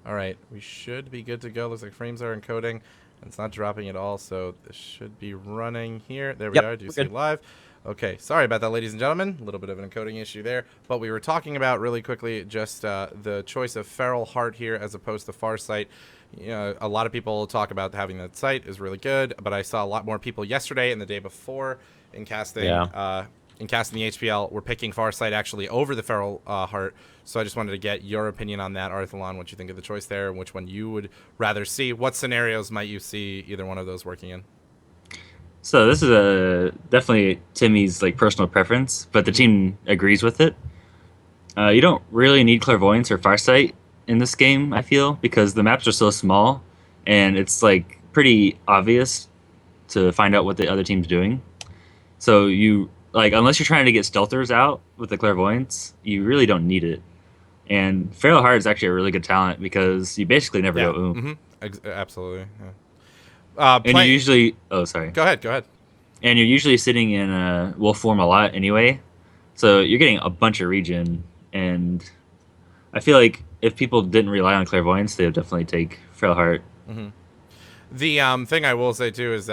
All right, we should be good to go. Looks like frames are encoding, and it's not dropping at all, so this should be running here. There we Yep, are. Do you we're see good. live? Okay, sorry about that, ladies and gentlemen. A little bit of an encoding issue there, but we were talking about really quickly just the choice of Feral Heart here as opposed to Farsight. You know, a lot of people talk about having that sight is really good, but I saw a lot more people yesterday and the day before in casting. Yeah. In casting the HPL, we're picking Farsight actually over the Feral Heart. So I just wanted to get your opinion on that, Arthelon, what you think of the choice there, and which one you would rather see. What scenarios might you see either one of those working in? So this is a definitely Timmy's like personal preference, but the team agrees with it. You don't really need clairvoyance or farsight in this game, I feel, because the maps are so small, and it's like pretty obvious to find out what the other team's doing. So you like unless you're trying to get stealthers out with the clairvoyance, you really don't need it. And Feral Heart is actually a really good talent because you basically never Yeah, go oom. absolutely. Yeah. And you usually sorry. Go ahead, go ahead. And you're usually sitting in a wolf form a lot anyway, so you're getting a bunch of regen. And I feel like if people didn't rely on clairvoyance, they would definitely take Feral Heart. The thing I will say too is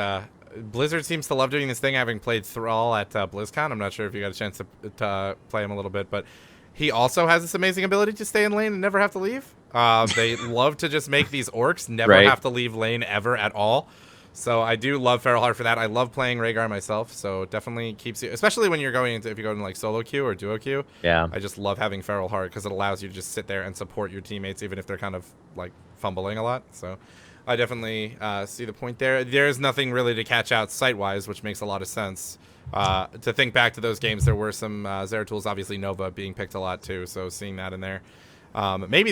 Blizzard seems to love doing this thing. Having played Thrall at BlizzCon, I'm not sure if you got a chance to play him a little bit, but he also has this amazing ability to stay in lane and never have to leave. They love to just make these orcs never Right. have to leave lane ever at all. So I do love Feral Heart for that. I love playing Rhaegar myself, so it definitely keeps you, especially when you're going into, if you go into like solo queue or duo queue. Yeah. I just love having Feral Heart because it allows you to just sit there and support your teammates even if they're kind of like fumbling a lot. So I definitely see the point there. There's nothing really to catch out sight-wise, which makes a lot of sense. To think back to those games, there were some Zeratools, obviously Nova being picked a lot too, so seeing that in there. Maybe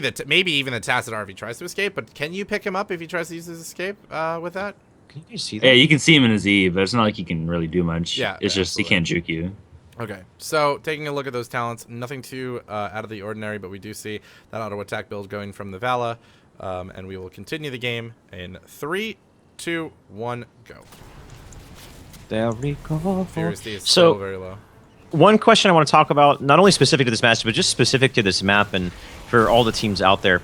even the Tacit if he tries to escape, but can you pick him up if he tries to use his escape with that? Can you see Yeah, that? you can see him in his E, but it's not like he can really do much. Yeah, It's just he absolutely. can't juke you. Okay, so taking a look at those talents, nothing too out of the ordinary, but we do see that auto attack build going from the Vala, and we will continue the game in 3, 2, 1, go. There we go. Furious-D is So- still very low. One question I want to talk about, not only specific to this match, but just specific to this map and for all the teams out there.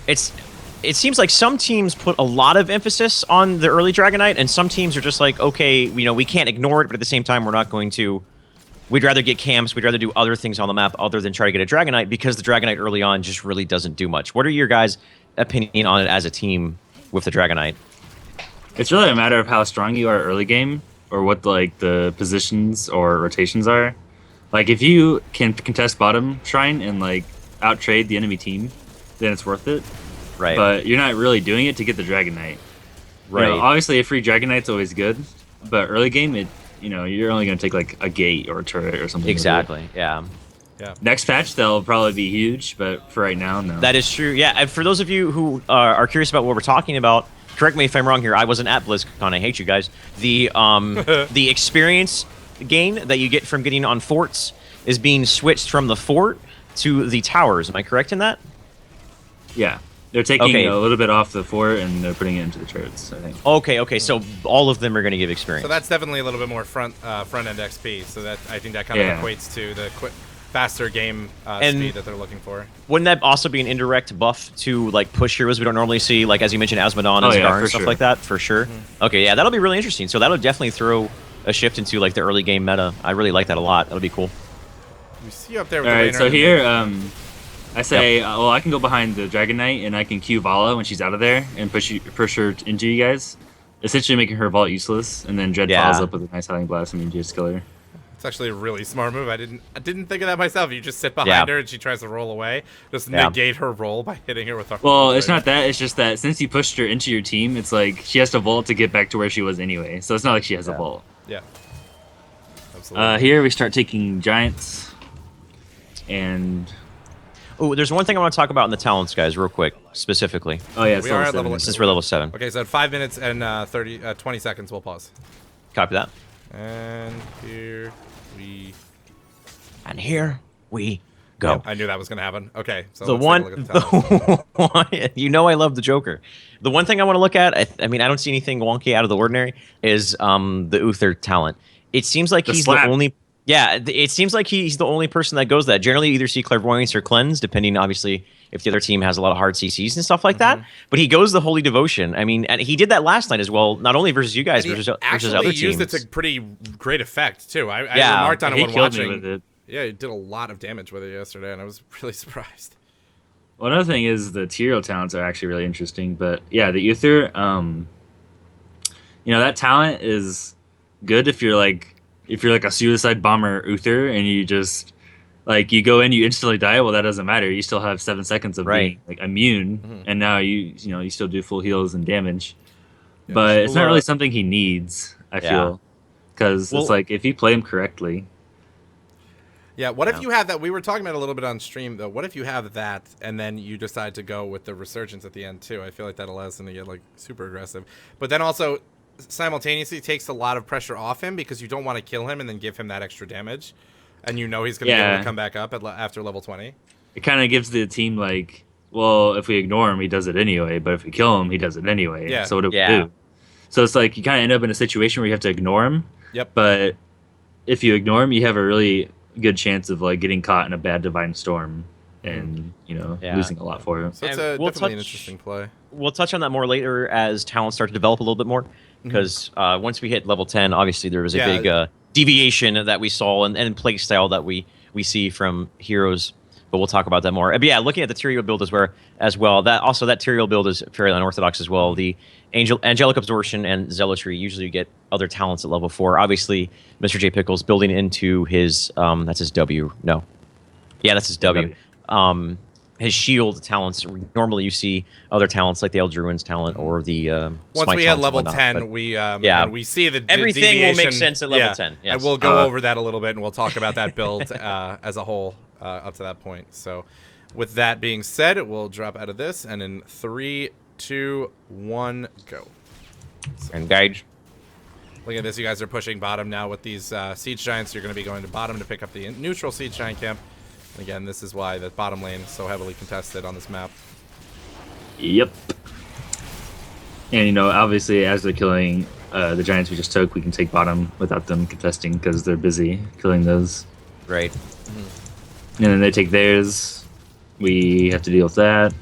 It seems like some teams put a lot of emphasis on the early Dragonite, and some teams are just like, okay, you know, we can't ignore it, but at the same time, we're not going to. We'd rather get camps, we'd rather do other things on the map other than try to get a Dragonite, because the Dragonite early on just really doesn't do much. What are your guys' opinion on it as a team with the Dragonite? It's really a matter of how strong you are early game, or what like the positions or rotations are. Like if you can contest bottom shrine and like out trade the enemy team, then it's worth it. Right. But you're not really doing it to get the Dragonite. Right. You know, obviously, a free Dragonite's always good, but early game, you're only going to take like a gate or a turret or something. Exactly. Yeah. Yeah. Next patch, they'll probably be huge, but for right now, no. That is true. Yeah, and for those of you who are curious about what we're talking about, correct me if I'm wrong here. I wasn't at BlizzCon. I hate you guys. The the experience gain that you get from getting on forts is being switched from the fort to the towers. Am I correct in that? Yeah, they're taking Okay. a little bit off the fort and they're putting it into the turrets, I think. Okay. So all of them are going to give experience. So that's definitely a little bit more front end XP. So that I think that kind Yeah. of equates to the faster game And- speed that they're looking for. Wouldn't that also be an indirect buff to like push heroes we don't normally see, like as you mentioned, Asmodon and Oh, yeah, Zagar for and stuff sure. like that? For sure. Okay, yeah, that'll be really interesting. So that'll definitely throw a shift into like the early game meta. I really like that a lot. That'll be cool. We see you up there with All the right, laner so and the here, mage. I say, well, I can go behind the Dragonite and I can Q Vala when she's out of there and push her into you guys, essentially making her vault useless, and then Dread Yeah. follows up with a nice Howling Blast and you just kill her. It's actually a really smart move. I didn't think of that myself. You just sit behind her and she tries to roll away. Just negate her roll by hitting her with a. Well, it's not that. It's just that since you pushed her into your team, it's like she has to vault to get back to where she was anyway. So it's not like she has a vault. Yeah. Absolutely. Here we start taking giants, and Oh, there's one thing I want to talk about in the talents, guys, real quick, specifically, oh yeah, it's We are at level level 7. since we're level 7. Okay, so at 5 minutes and 20 seconds, we'll pause. Copy that. And here we. And here we go. Yep, I knew that was going to happen. Okay, so The let's one, take a look at the talents. you know, I love the Joker. The one thing I want to look at, I mean, I don't see anything wonky out of the ordinary, is the Uther talent. It seems like The he's slap. the only. Yeah, it seems like he's the only person that goes that. Generally, you either see Clairvoyance or Cleanse, depending, obviously, if the other team has a lot of hard CCs and stuff like that. But he goes the Holy Devotion. I mean, and he did that last night as well, not only versus you guys, And versus he other actually teams. used it to pretty great effect, too. I Yeah. remarked on it He when killed me watching. with it. Yeah, he did a lot of damage with it yesterday, and I was really surprised. Well, another thing is the Tyrael talents are actually really interesting. But yeah, the Uther, that talent is good if you're like a suicide bomber Uther and you just like you go in, you instantly die. Well, that doesn't matter. You still have 7 seconds of being like immune, and now you still do full heals and damage. Yeah, but it's not really something he needs. I feel because it's like if you play him correctly. Yeah, what if you have that? We were talking about it a little bit on stream, though. What if you have that, and then you decide to go with the Resurgence at the end, too? I feel like that allows him to get, like, super aggressive. But then also, simultaneously, takes a lot of pressure off him, because you don't want to kill him and then give him that extra damage. And you know he's going to be able to come back up after level 20. It kind of gives the team, like, well, if we ignore him, he does it anyway. But if we kill him, he does it anyway. Yeah. So what do we do? So it's like you kind of end up in a situation where you have to ignore him. Yep. But if you ignore him, you have a really good chance of like getting caught in a bad divine storm and losing a lot for him. So it's we'll definitely an interesting play. We'll touch on that more later as talents start to develop a little bit more, because once we hit level 10, obviously there was a big deviation that we saw and play style that we see from heroes. But we'll talk about that more. But yeah, looking at the Tyrael build as well. That Tyrael build is fairly unorthodox as well. The Angelic Absorption and Zealotry usually you get other talents at level 4. Obviously, Mr. J Pickles building into his that's his W. No, yeah, that's his W. His shield talents. Normally, you see other talents like the Eldruin's talent or the once we hit level 10, we see the everything deviation. will make sense at level 10. Yes. And we'll go over that a little bit, and we'll talk about that build as a whole up to that point. So, with that being said, we'll drop out of this, and in 3, 2, 1, go. So, engage. Look at this. You guys are pushing bottom now with these Siege Giants. You're going to be going to bottom to pick up the neutral Siege Giant camp. And again, this is why the bottom lane is so heavily contested on this map. Yep. And, obviously, as they're killing the Giants we just took, we can take bottom without them contesting because they're busy killing those. Right. And then they take theirs. We have to deal with that.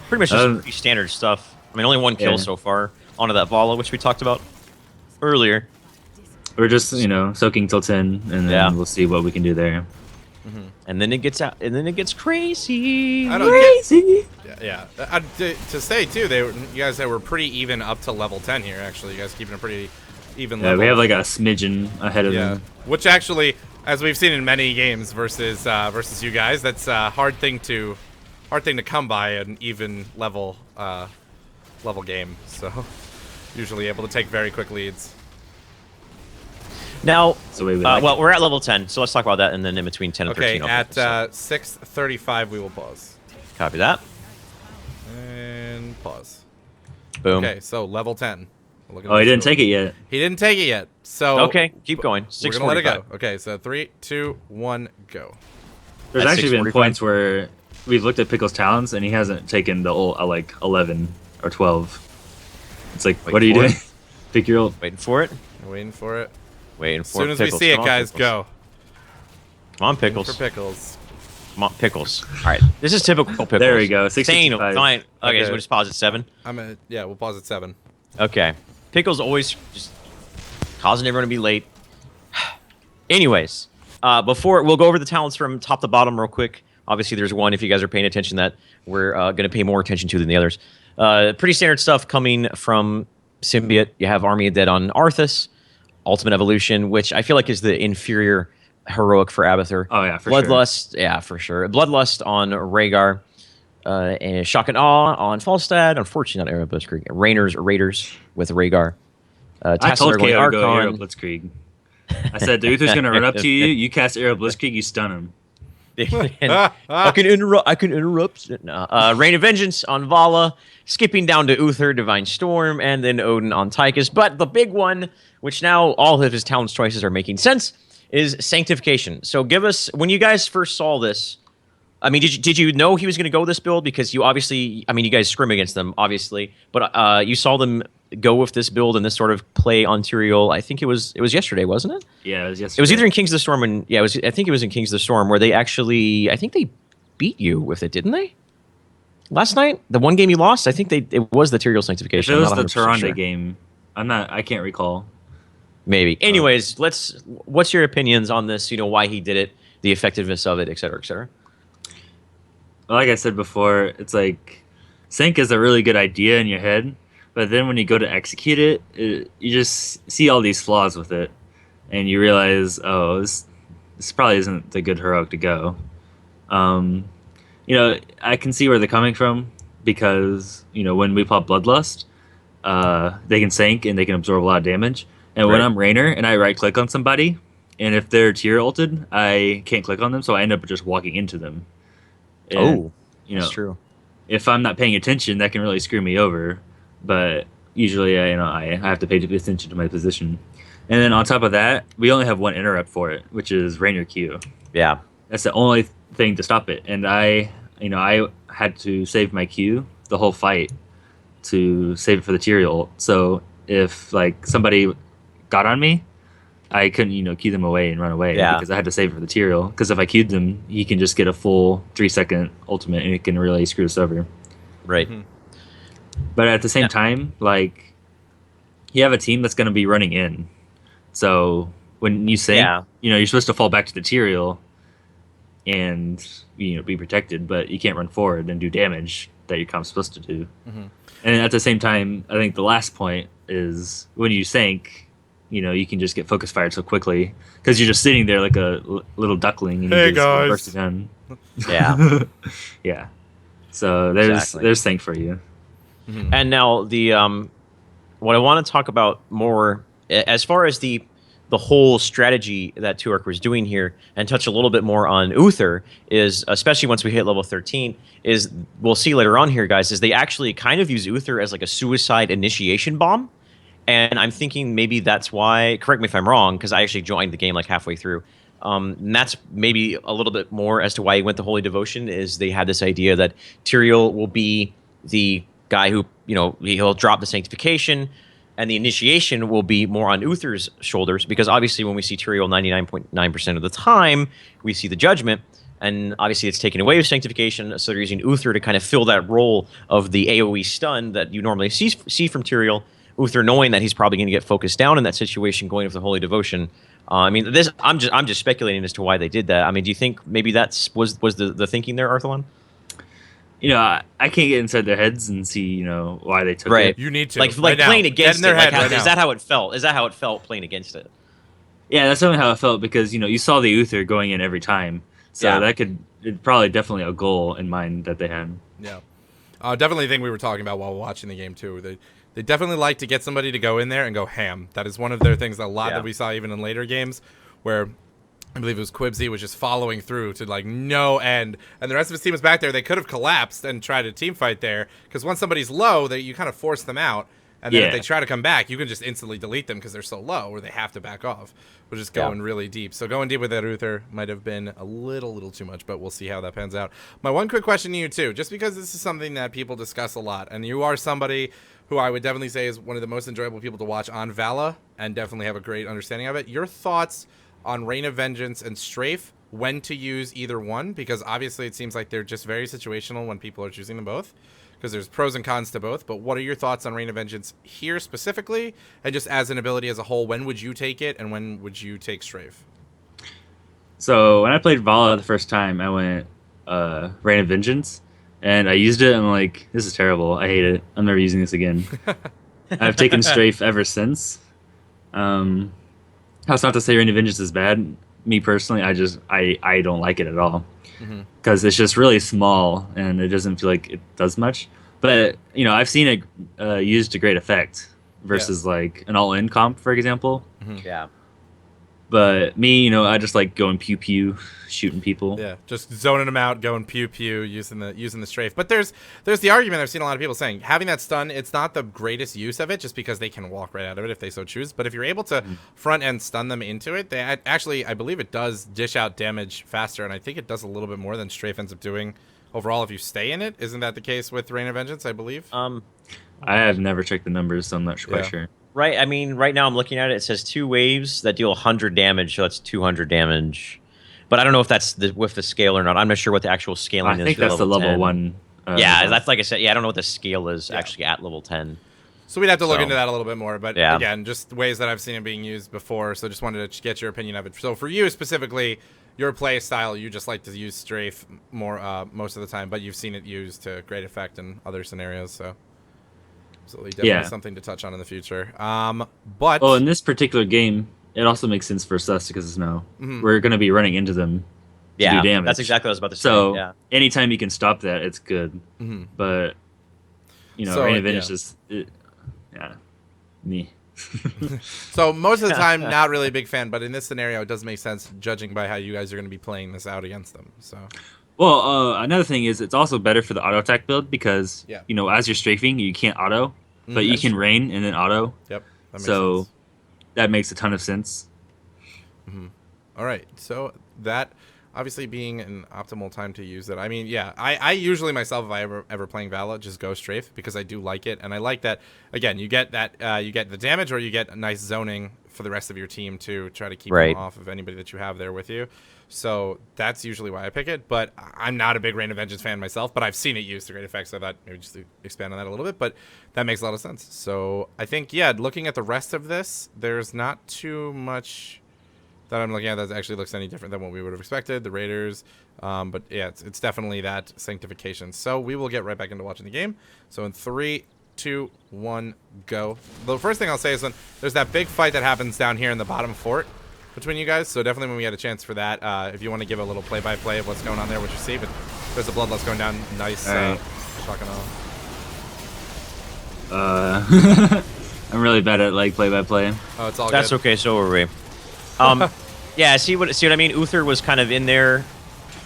Pretty much just pretty standard stuff. I mean, only one kill so far onto that Vala, which we talked about earlier. We're just, soaking till 10, and then we'll see what we can do there. And then it gets out, and then it gets crazy. Crazy. To say too, you guys were pretty even up to level 10 here. Actually, you guys keeping a pretty even level. Yeah, we have like a smidgen ahead of them. Which actually, as we've seen in many games versus you guys, that's a hard thing to come by an even level game. So usually able to take very quick leads. Now, so we're at level 10, so let's talk about that, and then in between 10 and 13. Okay, at 6:35 we will pause. Copy that. And pause. Boom. Okay, so level 10. He didn't take it yet. He didn't take it yet. So okay, keep going. We're gonna let it go. Okay, so 3, 2, 1, go. There's actually been points where we've looked at Pickle's talents and he hasn't taken the ult at like 11 or 12. It's like, what are you doing? Pick your ult. Waiting for it. Waiting for it. Waiting for it. As soon as we see it, guys, go. Come on, Pickles. For Pickles. Come on, Pickles. All right, this is typical Pickles. There we go. 65. Fine. Okay, so we'll just pause at 7. We'll pause at 7. Okay. Pickles always just causing everyone to be late. Anyways, before we'll go over the talents from top to bottom real quick. Obviously, there's one if you guys are paying attention that we're going to pay more attention to than the others. Pretty standard stuff coming from Symbiote. You have Army of Dead on Arthas. Ultimate Evolution, which I feel like is the inferior heroic for Abathur. Oh, yeah, for Bloodlust, sure. Yeah, for sure. Bloodlust on Rhaegar. And Shock and Awe on Falstad. Unfortunately, not Arrow Blitzkrieg. Raiders with Rhaegar. I told KO to go Arrow Blitzkrieg. I said, the Uther's going to run up to you. You cast Arrow Blitzkrieg, you stun him. I can interrupt. No. Rain of Vengeance on Vala, skipping down to Uther, Divine Storm, and then Odin on Tychus. But the big one, which now all of his talents choices are making sense, is Sanctification. So give us, when you guys first saw this, I mean, did you know he was going to go this build? Because you obviously, I mean, you guys scrim against them, obviously, but you saw them go with this build and this sort of play on Tyrael. I think it was yesterday, wasn't it? Yeah, it was yesterday. It was either in Kings of the Storm and I think it was in Kings of the Storm where they actually I think they beat you with it, didn't they? Last night, the one game you lost, I think it was the Tyrael Sanctification. If it was the 100% Tyrande sure. game, I can't recall. Maybe. Anyways, what's your opinions on this? You know, why he did it, the effectiveness of it, et cetera, et cetera. Like I said before, it's like sync is a really good idea in your head, but then when you go to execute it, you just see all these flaws with it, and you realize, oh, this probably isn't the good heroic to go. You know, I can see where they're coming from because, you know, when we pop Bloodlust, they can sync and they can absorb a lot of damage. And when I'm Raynor and I right click on somebody, and if they're tier ulted, I can't click on them, so I end up just walking into them. And, you know, that's true. If I'm not paying attention, that can really screw me over. But usually, I have to pay attention to my position. And then on top of that, we only have one interrupt for it, which is Raynor Q. Yeah. That's the only thing to stop it. And I had to save my Q the whole fight to save it for the Tyrael ult. So if like somebody got on me, I couldn't, Q them away and run away because I had to save it for the Tyrael. Because if I Q'd them, he can just get a full 3-second ultimate and it can really screw us over. Right. Mm-hmm. But at the same time, like, you have a team that's going to be running in. So when you sync, you're supposed to fall back to the Tyrael and, be protected, but you can't run forward and do damage that your comp's supposed to do. Mm-hmm. And at the same time, I think the last point is when you sync, you can just get focus fired so quickly because you're just sitting there like a little duckling and you just burst it down. Yeah. Yeah. So there's sync for you. Mm-hmm. And now the what I want to talk about more as far as the whole strategy that Tuark was doing here and touch a little bit more on Uther is, especially once we hit level 13, is we'll see later on here, guys, is they actually kind of use Uther as like a suicide initiation bomb. And I'm thinking maybe that's why, correct me if I'm wrong, because I actually joined the game like halfway through. And that's maybe a little bit more as to why he went the Holy Devotion, is they had this idea that Tyrael will be the guy who, he'll drop the Sanctification, and the initiation will be more on Uther's shoulders, because obviously when we see Tyrael 99.9% of the time, we see the Judgment, and obviously it's taken away with Sanctification, so they're using Uther to kind of fill that role of the AoE stun that you normally see from Tyrael. Uther knowing that he's probably going to get focused down in that situation, going with the Holy Devotion. I'm just speculating as to why they did that. I mean, do you think maybe was the thinking there, Arthelon? I can't get inside their heads and see, why they took it. You need to like right playing now. against Get in their it. head right Is that how it felt? Is that how it felt playing against it? Yeah, that's definitely how it felt because you saw the Uther going in every time, so definitely a goal in mind that they had. Yeah, definitely a thing we were talking about while watching the game too. They definitely like to get somebody to go in there and go ham. That is one of their things that we saw even in later games where I believe it was Quibsy was just following through to like no end. And the rest of his team was back there. They could have collapsed and tried a team fight there because once somebody's low, you kind of force them out. And then if they try to come back, you can just instantly delete them because they're so low or they have to back off. We're just going really deep. So going deep with that Uther might have been a little too much, but we'll see how that pans out. My one quick question to you too, just because this is something that people discuss a lot, and you are somebody who I would definitely say is one of the most enjoyable people to watch on Vala and definitely have a great understanding of it. Your thoughts on Reign of Vengeance and Strafe, when to use either one, because obviously it seems like they're just very situational when people are choosing them both, because there's pros and cons to both. But what are your thoughts on Reign of Vengeance here specifically, and just as an ability as a whole? When would you take it, and when would you take Strafe? So when I played Vala the first time, I went Reign of Vengeance, and I used it, and I'm like, this is terrible. I hate it. I'm never using this again. I've taken Strafe ever since. That's not to say Reign of Vengeance is bad. Me personally, I don't like it at all. Because it's just really small, and it doesn't feel like it does much. But, I've seen it used to great effect versus, like, an all-in comp, for example. Yeah. But me, I just like going pew-pew, shooting people. Yeah, just zoning them out, going pew-pew, using the strafe. But there's the argument I've seen a lot of people saying, having that stun, it's not the greatest use of it, just because they can walk right out of it if they so choose. But if you're able to front-end stun them into it, I believe it does dish out damage faster, and I think it does a little bit more than strafe ends up doing overall if you stay in it. Isn't that the case with Reign of Vengeance, I believe? I have never checked the numbers, so I'm not quite sure. Right. I mean, right now I'm looking at it. It says 2 waves that deal 100 damage, so that's 200 damage. But I don't know if that's with the scale or not. I'm not sure what the actual scaling is. I think that's the level 1. Yeah, that's like I said. Yeah, I don't know what the scale is actually at level 10. So we'd have to look into that a little bit more. But yeah. again, just ways that I've seen it being used before. So just wanted to get your opinion of it. So for you specifically, your play style, you just like to use strafe more most of the time, but you've seen it used to great effect in other scenarios. So absolutely, definitely something to touch on in the future. But in this particular game, it also makes sense for us because we're going to be running into them. To do damage. That's exactly what I was about to say. So anytime you can stop that, it's good. But Reign of Vengeance is me. So most of the time, not really a big fan, but in this scenario, it does make sense judging by how you guys are going to be playing this out against them. So, well, another thing is it's also better for the auto attack build because as you're strafing, you can't auto, but you can Reign and then auto. Yep. That makes sense. That makes a ton of sense. All right, so that obviously being an optimal time to use it. I mean, I usually myself, if I ever playing Vala, just go strafe because I do like it, and I like that. Again, you get that you get the damage, or you get a nice zoning for the rest of your team to try to keep them off of anybody that you have there with you. So that's usually why I pick it. But I'm not a big Reign of Vengeance fan myself, but I've seen it used to great effect, so I thought maybe just to expand on that a little bit. But that makes a lot of sense. So I think looking at the rest of this, there's not too much that I'm looking at that actually looks any different than what we would have expected. The Raiders, but it's definitely that sanctification. So we will get right back into watching the game. So in 3, 2, 1, go. The first thing I'll say is there's that big fight that happens down here in the bottom fort between you guys. So definitely when we had a chance for that, if you want to give a little play-by-play of what's going on there, what you see. But there's a bloodlust going down. Nice shock and all. I'm really bad at play-by-play. Oh, it's all That's good. okay. So are we. See what I mean? Uther was kind of in there.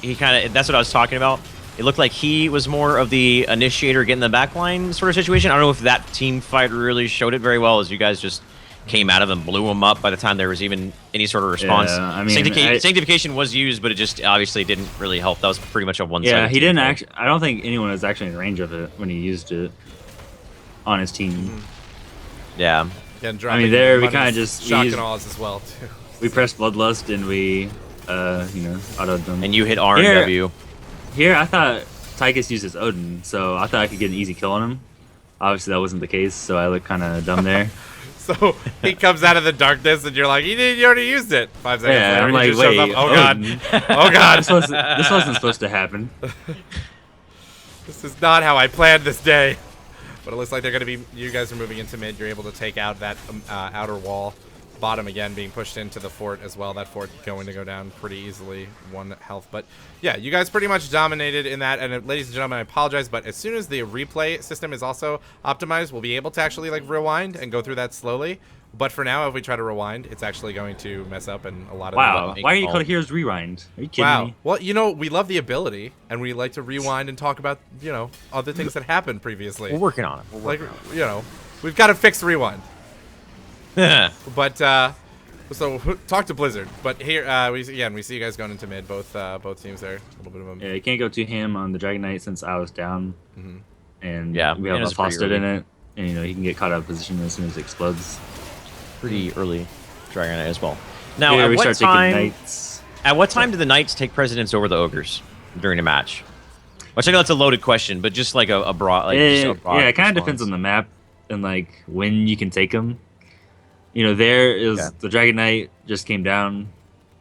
That's what I was talking about. It looked like he was more of the initiator getting the backline sort of situation. I don't know if that team fight really showed it very well, as you guys just came out of and blew him up by the time there was even any sort of response. Yeah, I mean, Sanctification was used, but it just obviously didn't really help. That was pretty much a one-sided. Yeah, he didn't actually. I don't think anyone was actually in range of it when he used it on his team. Yeah. I mean, there we kind of just shock and alls as well too. We pressed Bloodlust and we, autoed them. And you hit R and W. Here, I thought Tychus used his Odin, so I thought I could get an easy kill on him. Obviously, that wasn't the case, so I look kind of dumb there. So he comes out of the darkness, and you're like, you already used it. 5 seconds later, I'm like, wait, oh god, oh god, this wasn't supposed to happen. This is not how I planned this day. But it looks like they're going to be. You guys are moving into mid. You're able to take out that outer wall. Bottom again being pushed into the fort as well. That fort going to go down pretty easily, 1 health. But yeah, you guys pretty much dominated in that. And ladies and gentlemen, I apologize, but as soon as the replay system is also optimized, we'll be able to actually rewind and go through that slowly. But for now, if we try to rewind, it's actually going to mess up and a lot of. Wow, why are you called Heroes Rewind? Are you kidding me? Well, we love the ability, and we like to rewind and talk about other things that happened previously. We're working on it. We've got to fix rewind. But so talk to Blizzard. But here we see you guys going into mid. Both teams there. A little bit of Yeah, you can't go too ham on the Dragon Knight since I was down, and we have a Fosted in it, and he can get caught out of position as soon as it explodes. Pretty early Dragon Knight as well. Now, Here at we what start time? taking Knights. At what time do the Knights take precedence over the Ogres during a match? Which I know that's a loaded question, but just like a broad. It kind of depends on the map and when you can take them. The Dragon Knight just came down,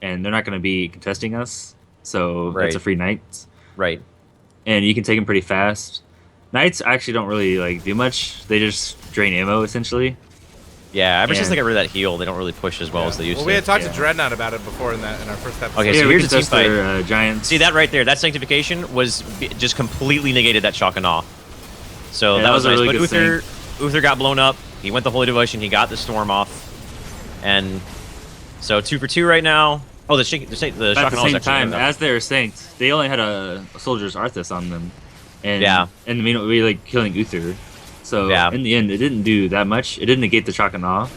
and they're not going to be contesting us, so that's a free Knight. Right. And you can take them pretty fast. Knights actually don't really do much. They just drain ammo essentially. Yeah, ever since they got rid of that heal, they don't really push as well as they used to. Well, we had talked to Dreadnought about it before in our first episode. Okay, so here's a team fight. Giants. See that right there? That sanctification was just completely negated that shock and awe. So that was nice. Really but Uther got blown up. He went the Holy Devotion. He got the storm off, and so 2 for 2 right now. Oh, the shock and awe. At the same time, as they were sanked, they only had a soldier's Arthas on them, and we killing Uther. So in the end, it didn't do that much. It didn't negate the shock and awe,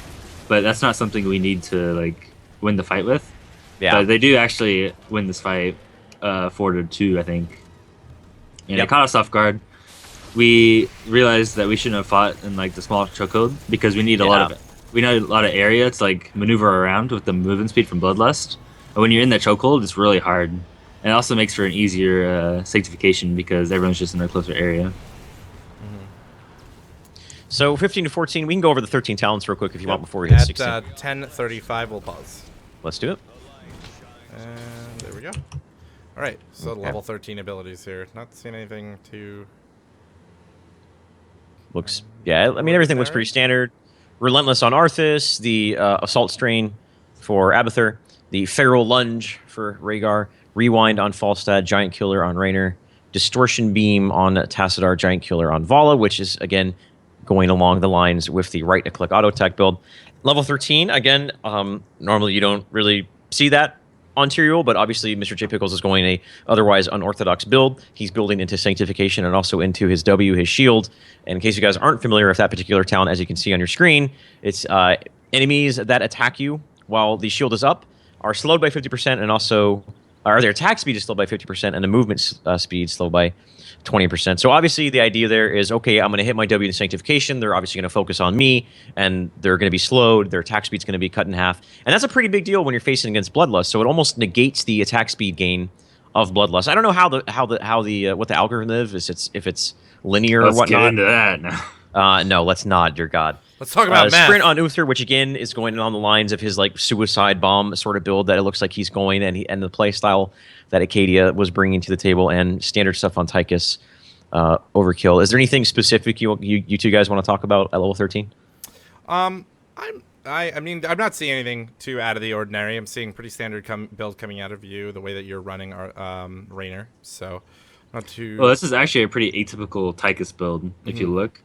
but that's not something we need to win the fight with. Yeah, but they do actually win this fight 4-2, I think. and it caught us off guard. We realized that we shouldn't have fought in like the small chokehold because we need a lot of area to like maneuver around with the movement speed from Bloodlust. And when you're in that chokehold, it's really hard. And it also makes for an easier sanctification because everyone's just in a closer area. So 15 to 14, we can go over the 13 talents real quick if you want before we hit 16. At 10:35, we'll pause. Let's do it. And there we go. All right, so level 13 abilities here. Not seeing anything too... Looks, yeah, I mean, everything looks pretty standard. Relentless on Arthas, the Assault Strain for Abathur, the Feral Lunge for Rhaegar, Rewind on Falstad, Giant Killer on Raynor, Distortion Beam on Tassadar, Giant Killer on Vala, which is, again, going along the lines with the right-to-click auto-attack build. Level 13, again, normally you don't really see that on Tyrael, but obviously Mr. J. Pickles is going a otherwise unorthodox build. He's building into Sanctification and also into his W, his shield. And in case you guys aren't familiar with that particular talent, as you can see on your screen, it's enemies that attack you while the shield is up are slowed by 50% and also... or their attack speed is slowed by 50% and the movement speed slowed by 20%. So obviously the idea there is, okay, I'm going to hit my W in Sanctification. They're obviously going to focus on me, and they're going to be slowed. Their attack speed's going to be cut in half. And that's a pretty big deal when you're facing against Bloodlust. So it almost negates the attack speed gain of Bloodlust. I don't know what the algorithm is, if it's linear or whatnot. Let's get into that now. No, let's not, dear God. Let's talk about math. Sprint on Uther, which again is going on the lines of his like suicide bomb sort of build that it looks like he's going, and the play style that Acadia was bringing to the table, and standard stuff on Tychus, overkill. Is there anything specific you two guys want to talk about at level 13? I mean, I'm not seeing anything too out of the ordinary. I'm seeing pretty standard build coming out of you, the way that you're running our Raynor. So not too. Well, this is actually a pretty atypical Tychus build if you look.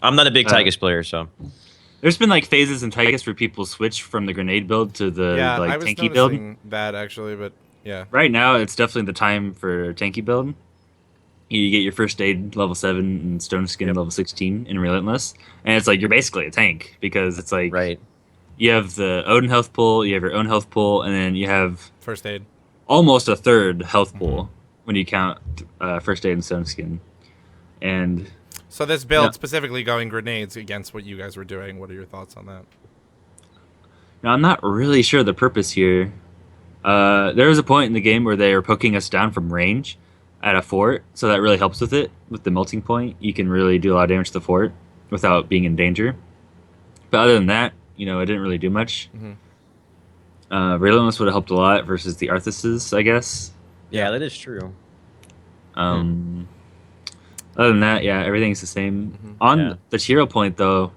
I'm not a big Tychus player, so. There's been like phases in Tychus where people switch from the grenade build to the like tanky build. That actually, but yeah. Right now, it's definitely the time for tanky build. You get your first aid level 7 and stone skin level 16 in Relentless, and it's like you're basically a tank because it's like you have the Odin health pool, you have your own health pool, and then you have first aid, almost a third health pool when you count first aid and stone skin, and. So this build specifically going grenades against what you guys were doing. What are your thoughts on that? Now, I'm not really sure the purpose here. There was a point in the game where they were poking us down from range at a fort, so that really helps with it. With the melting point, you can really do a lot of damage to the fort without being in danger. But other than that, it didn't really do much. Relentless would have helped a lot versus the Arthuses, I guess. Yeah, that is true. Other than that, yeah, everything's the same. On the Tyrael point, though,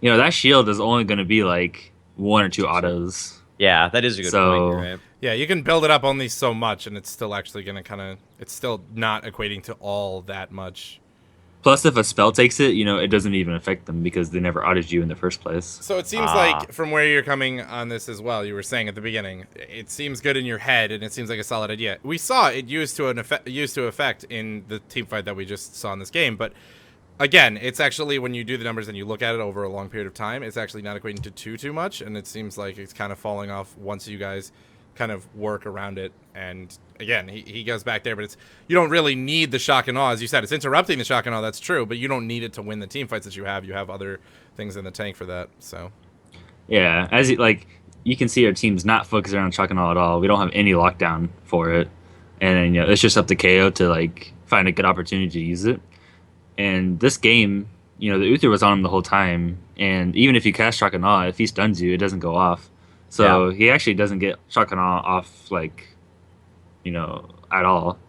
that shield is only going to be like 1 or 2 autos. Yeah, that is a good point. Right? Yeah, you can build it up only so much, and it's still actually going to it's still not equating to all that much. Plus, if a spell takes it, it doesn't even affect them because they never audited you in the first place. So it seems like, from where you're coming on this as well, you were saying at the beginning, it seems good in your head, and it seems like a solid idea. We saw it used to effect in the team fight that we just saw in this game, but again, it's actually, when you do the numbers and you look at it over a long period of time, it's actually not equating to too much, and it seems like it's kind of falling off once you guys kind of work around it. And again, he goes back there, but you don't really need the shock and awe. As you said, it's interrupting the shock and awe, that's true, but you don't need it to win the team fights that you have. You have other things in the tank for that. So yeah, as you can see, our team's not focused around shock and awe at all. We don't have any lockdown for it, and it's just up to KO to find a good opportunity to use it. And this game, the Uther was on him the whole time, and even if you cast shock and awe, if he stuns you, it doesn't go off. So he actually doesn't get shock and awe off at all.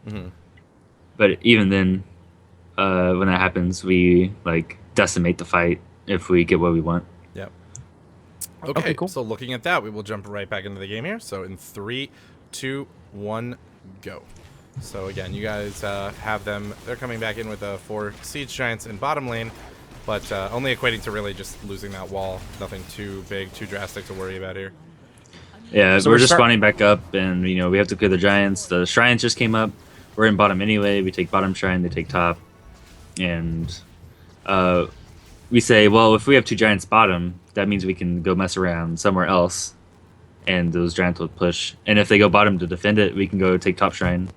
But even then, when that happens, we decimate the fight if we get what we want. Yep. Okay, cool. So looking at that, we will jump right back into the game here. So in 3, 2, 1, go. So again, you guys have them. They're coming back in with 4 Siege Giants in bottom lane, but only equating to really just losing that wall. Nothing too big, too drastic to worry about here. Yeah, so we're just spawning back up, and we have to clear the Giants. The Shrines just came up. We're in bottom anyway. We take bottom Shrine, they take top. And we say, well, if we have 2 Giants bottom, that means we can go mess around somewhere else, and those Giants will push. And if they go bottom to defend it, we can go take top Shrine.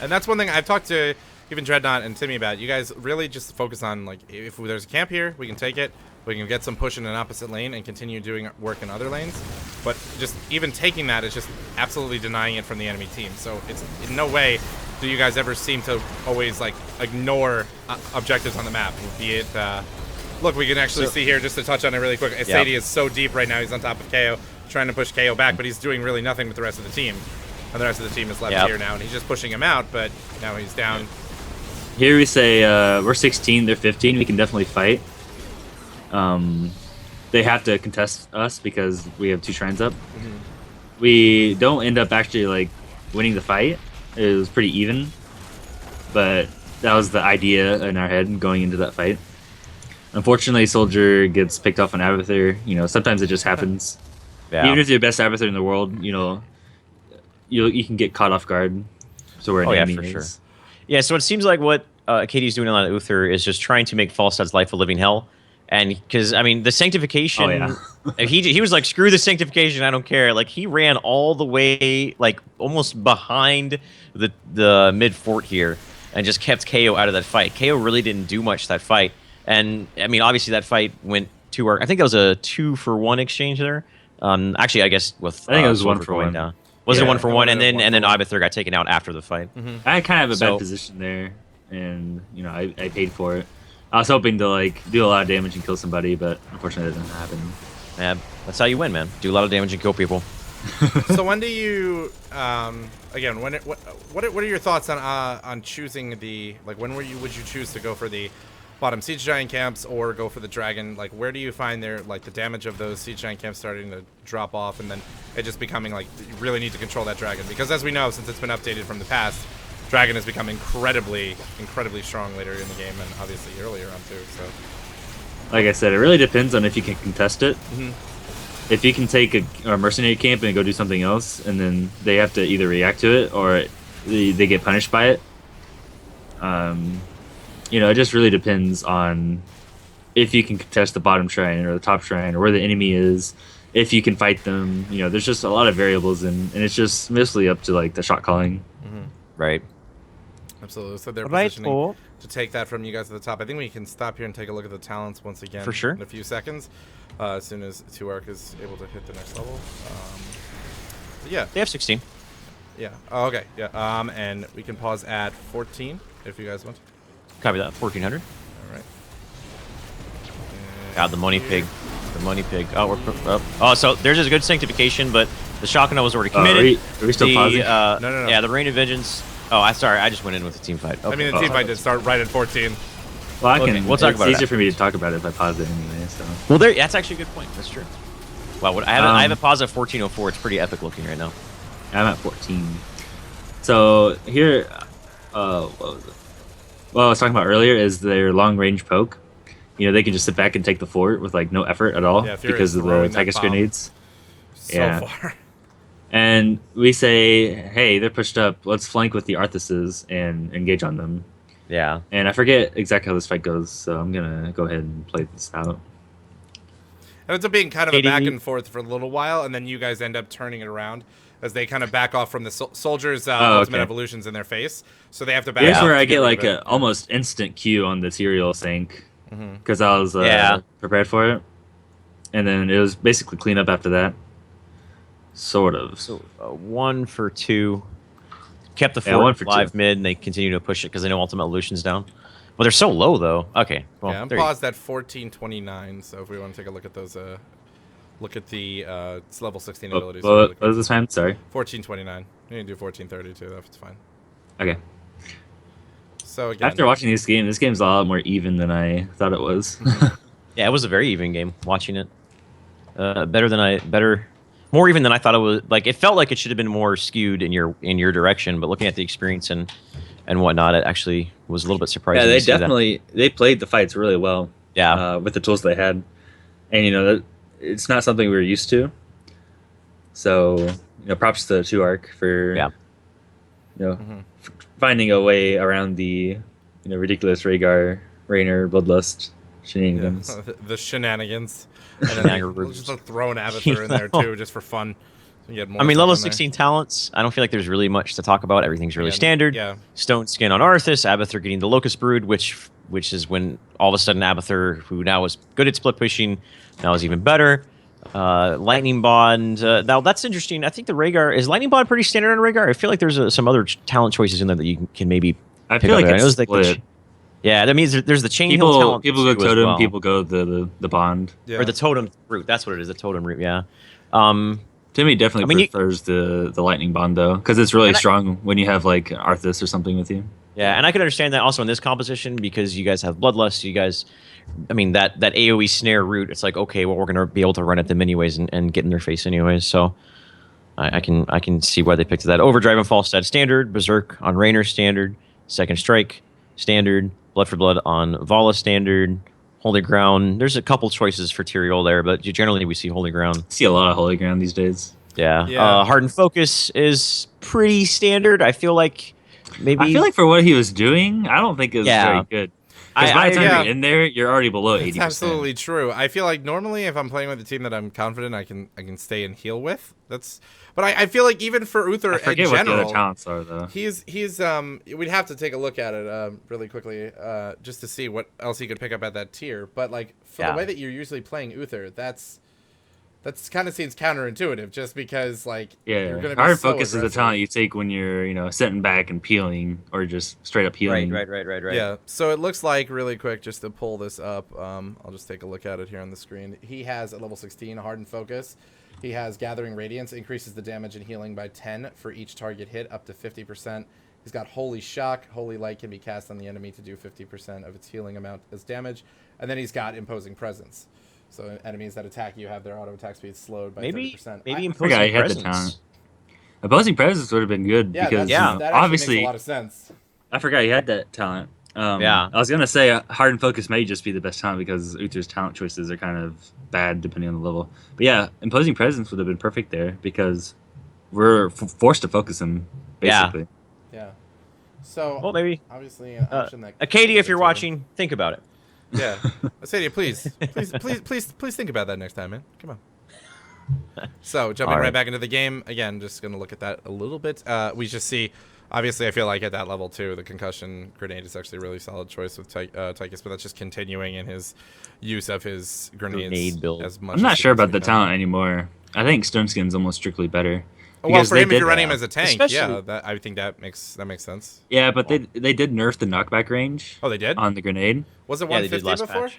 And that's one thing I've talked to even Dreadnought and Symbiote, you guys really just focus on, like, if there's a camp here, we can take it. We can get some push in an opposite lane and continue doing work in other lanes. But just even taking that is just absolutely denying it from the enemy team. So it's in no way do you guys ever seem to always, like, ignore objectives on the map. Be it, look, we can actually see here, just to touch on it really quick, Sadie is so deep right now. He's on top of KO, trying to push KO back, but he's doing really nothing with the rest of the team. And the rest of the team is left here now, and he's just pushing him out, but now he's down. Here we say we're 16, they're 15. We can definitely fight. They have to contest us because we have 2 shrines up. We don't end up actually like winning the fight. It was pretty even, but that was the idea in our head going into that fight. Unfortunately, Soldier gets picked off on Abathur. You know, sometimes it just happens. Even if you're the best Abathur in the world, you know, you can get caught off guard. So where an enemy is. Sure. Yeah, so it seems like what Katie's doing on Uther is just trying to make Falstaff's life a living hell. And because, I mean, the sanctification, he was like, screw the sanctification, I don't care. Like, he ran all the way, like, almost behind the mid fort here and just kept KO out of that fight. KO really didn't do much that fight. And, I mean, obviously that fight went to our, I think that was a 2-for-1 exchange there. Actually, I guess with I think it was 1-for-1. Down. Was it 1-for-1? And then Abathur got taken out after the fight. I kind of have a bad position there, and you know I paid for it. I was hoping to like do a lot of damage and kill somebody, but unfortunately it didn't happen. Yeah, that's how you win, man. Do a lot of damage and kill people. So when do you again? What are your thoughts on choosing the, like, when would you choose to go for the bottom siege giant camps or go for the dragon? Like, where do you find the damage of those siege giant camps starting to drop off, and then it just becoming like you really need to control that dragon? Because as we know, since it's been updated from the past, dragon has become incredibly strong later in the game, and obviously earlier on too. So, like I said, it really depends on if you can contest it. If you can take a mercenary camp and go do something else, and then they have to either react to it or they get punished by it. You know, it just really depends on if you can contest the bottom shrine or the top shrine or where the enemy is, if you can fight them. You know, there's just a lot of variables, and it's just mostly up to like the shot calling. Right. Absolutely. So they're positioning to take that from you guys at the top. I think we can stop here and take a look at the talents once again for sure in a few seconds, as soon as 2ARC is able to hit the next level. Yeah. They have 16. Yeah. Oh, okay. Yeah. And we can pause at 14 if you guys want. Copy that. 1400. All right. God, the money pig. The money pig. Oh, we're oh, so there's a good sanctification, but the shotgun was already committed. Are we still pausing? No. Yeah, the Rain of Vengeance. Oh, I just went in with the team fight. Okay. I mean, the team fight did start right at 14. Well, we'll talk about it. It's easier for me to talk about it if I pause it anyway. So. Well, that's actually a good point. That's true. Wow, I have a pause at 1404. It's pretty epic looking right now. I'm at 14. So here, what was it? What I was talking about earlier is their long range poke. You know, they can just sit back and take the fort with like no effort at all because of the Tigus grenades. So far. And we say, hey, they're pushed up. Let's flank with the Arthuses and engage on them. Yeah. And I forget exactly how this fight goes, so I'm gonna go ahead and play this out. And it's being kind of a back and forth for a little while, and then you guys end up turning it around as they kind of back off from the soldiers' ultimate evolutions in their face. So they have to back. Here's where I get like a almost instant Q on the Tyrael sync because I was prepared for it, and then it was basically clean up after that. Sort of. So 1 for 2. Kept the fort live mid, and they continue to push it because they know ultimate evolution's down. Well, they're so low though. Okay. Well, yeah, I'm paused at 1429. So if we want to take a look at those, look at the level 16 abilities. What was this time? Sorry. 1429. You can do 1430 too. That's fine. Okay. So again, after watching this game's a lot more even than I thought it was. Yeah, it was a very even game. Watching it, more even than I thought it was. Like, it felt like it should have been more skewed in your direction, but looking at the experience and whatnot, it actually was a little bit surprising. Yeah, they played the fights really well. Yeah, with the tools they had, and you know it's not something we were used to. So you know, props to 2ARC for finding a way around the ridiculous Rhaegar Raynor bloodlust shenanigans. The shenanigans. And then just throw an Abathur in there too, just for fun. You get more I mean, stuff level in there. 16 talents, I don't feel like there's really much to talk about. Everything's really Again, standard. yeah. Stone Skin on Arthas, Abathur getting the Locust Brood, which is when all of a sudden Abathur, who now was good at split pushing, now is even better. Lightning Bond, now that's interesting. I think the Rhaegar, is Lightning Bond pretty standard on Rhaegar? I feel like there's some other talent choices in there that you can maybe I pick feel up like there. I know it's there's split. yeah, that means there's the Chain Hill talent. People go too as totem, well. people go the bond. Yeah. Or the totem route. That's what it is, the totem route, yeah. Timmy definitely I mean, prefers the lightning bond though, because it's really And I- strong when you have like Arthas or something with you. Yeah, and I can understand that also in this composition because you guys have Bloodlust. You guys, I mean, that AoE snare route, it's like, okay, well, we're going to be able to run at them anyways and get in their face anyways. So I can see why they picked that. Overdrive and Falstad standard, Berserk on Raynor standard, Second Strike standard, Blood for Blood on Vala standard, Holy Ground. There's a couple choices for Tyrael there, but generally we see Holy Ground. I see a lot of holy ground these days. Yeah. Yeah. Hardened Focus is pretty standard. I feel like maybe... I feel like for what he was doing, I don't think it was Yeah. very good. Because I- by the time yeah. you're in there, you're already below 80%. It's absolutely true. I feel like normally if I'm playing with a team that I'm confident I can stay and heal with, but I feel like even for Uther I in forget what the general, other talents are though. he's we'd have to take a look at it really quickly just to see what else he could pick up at that tier. But like for the way that you're usually playing Uther, that's kind of seems counterintuitive just because like you're Yeah, gonna be hard so focus is a aggressive. talent you take when you're sitting back and peeling, or just straight up healing. Right. Yeah, so it looks like, really quick, just to pull this up, I'll just take a look at it here on the screen. He has, at level 16, a Hardened Focus. He has Gathering Radiance, increases the damage and healing by 10 for each target hit, up to 50%. He's got Holy Shock. Holy Light can be cast on the enemy to do 50% of its healing amount as damage. And then he's got Imposing Presence. So enemies that attack you have their auto attack speed slowed by 30%. Maybe I Imposing forgot he had the Presence. talent. Opposing presence would have been good Yeah, because that actually obviously makes a lot of sense. I forgot he had that talent. Yeah. I was gonna say hard and focus may just be the best talent because Uther's talent choices are kind of bad depending on the level. But yeah, imposing presence would have been perfect there because we're forced to focus him basically. Yeah. So, Well, maybe. obviously, an option that... Acadia, if you're watching, think about it. Yeah. Acadia, please think about that next time, man. Come on. So, jumping All right right. back into the game, again, just going to look at that a little bit. We just see, obviously, I feel like at that level, too, the concussion grenade is actually a really solid choice with Tychus, but that's just continuing in his use of his grenades Grenade build. as much I'm not as sure he about the can. talent anymore. I think Stone Skin's almost strictly better. Well, Because for they him, if did you're running him that. as a tank, Especially- yeah, I think that makes sense. Yeah, but they did nerf the knockback range Oh, they did? on the grenade. Was it Yeah, they did 150 last before? patch.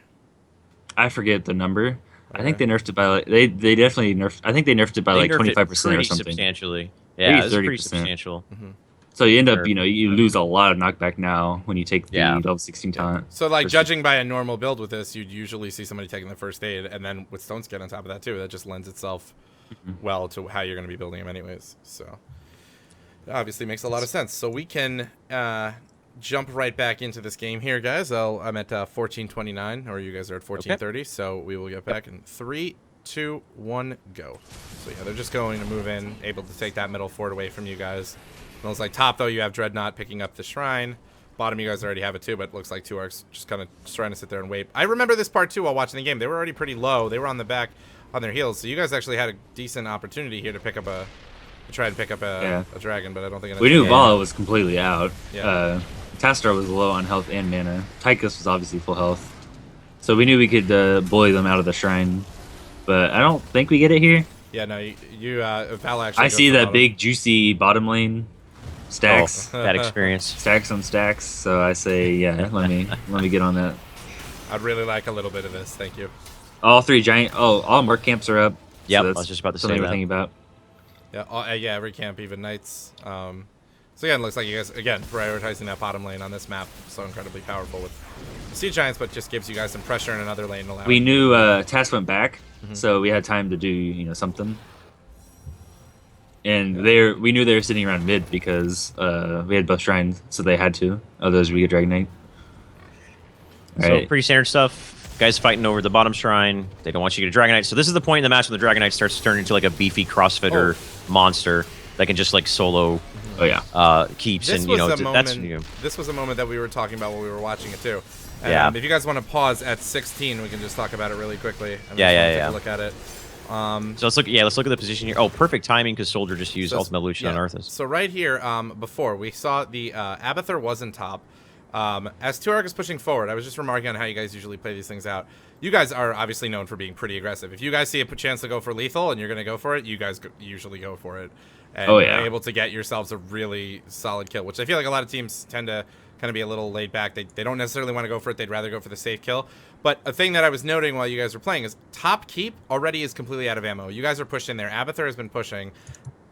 I forget the number. I think Okay. they nerfed it by like they definitely nerfed. I think they nerfed it by They like nerfed it 25% or pretty something. substantially. Maybe Yeah, it was pretty 30%. substantial. So you end up, Sure. you lose a lot of knockback now when you take the Yeah. level 16 talent. So, like, Versus- judging by a normal build with this, you'd usually see somebody taking the first aid, and then with Stone Skin on top of that, too. That just lends itself well to how you're going to be building him anyways. So, it obviously makes a lot of sense. So, we can jump right back into this game here, guys. I'm at 1429, or you guys are at 1430, so we will get back in 3, 2, 1, go. So, yeah, they're just going to move in, able to take that middle fort away from you guys. It looks like top, though, you have Dreadnought picking up the Shrine. Bottom, you guys already have it, too, but it looks like 2 Arcs just kind of trying to sit there and wait. I remember this part, too, while watching the game. They were already pretty low. They were on the back on their heels, so you guys actually had a decent opportunity here to pick up a dragon, but I don't think it We knew ended up- Vala was completely out. Yeah. Tastar was low on health and mana. Tychus was obviously full health. So we knew we could bully them out of the shrine. But I don't think we get it here. Yeah, no, Val actually I goes see for that bottom. big, juicy bottom lane. Stacks. Oh, that experience. Stacks on stacks. So I say, yeah, let me get on that. I'd really like a little bit of this. Thank you. All 3 giant... Oh, all Merc camps are up. Yep, so I that's was just about to say something we're that. thinking about. Yeah, yeah, every camp, even Knights. So again, looks like you guys, again, prioritizing that bottom lane on this map. So incredibly powerful with the Sea Giants, but just gives you guys some pressure in another lane. Allowing We knew Task went back, so we had time to do something. And we knew they were sitting around mid because we had both shrines, so they had to. Otherwise, we get Dragon Knight. So Alright. pretty standard stuff. Guys fighting over the bottom shrine. They don't want you to get a Dragon Knight. So this is the point in the match when the Dragon Knight starts to turn into like a beefy CrossFitter monster that can just like solo Oh yeah. keeps This and was a that's moment. This was a moment that we were talking about while we were watching it too. And, Yeah. If you guys want to pause at 16, we can just talk about it really quickly. Yeah, Take yeah. a look at it. So let's look. Yeah, let's look at the position here. Oh, perfect timing because Soldier just used Ultimate Evolution on Arthas. So right here, before we saw the Abathur was in top. As Tuareg is pushing forward, I was just remarking on how you guys usually play these things out. You guys are obviously known for being pretty aggressive. If you guys see a chance to go for lethal and you're going to go for it, you guys usually go for it. And you're able to get yourselves a really solid kill, which I feel like a lot of teams tend to kind of be a little laid back. They don't necessarily want to go for it. They'd rather go for the safe kill. But a thing that I was noting while you guys were playing is top keep already is completely out of ammo. You guys are pushing there. Abathur has been pushing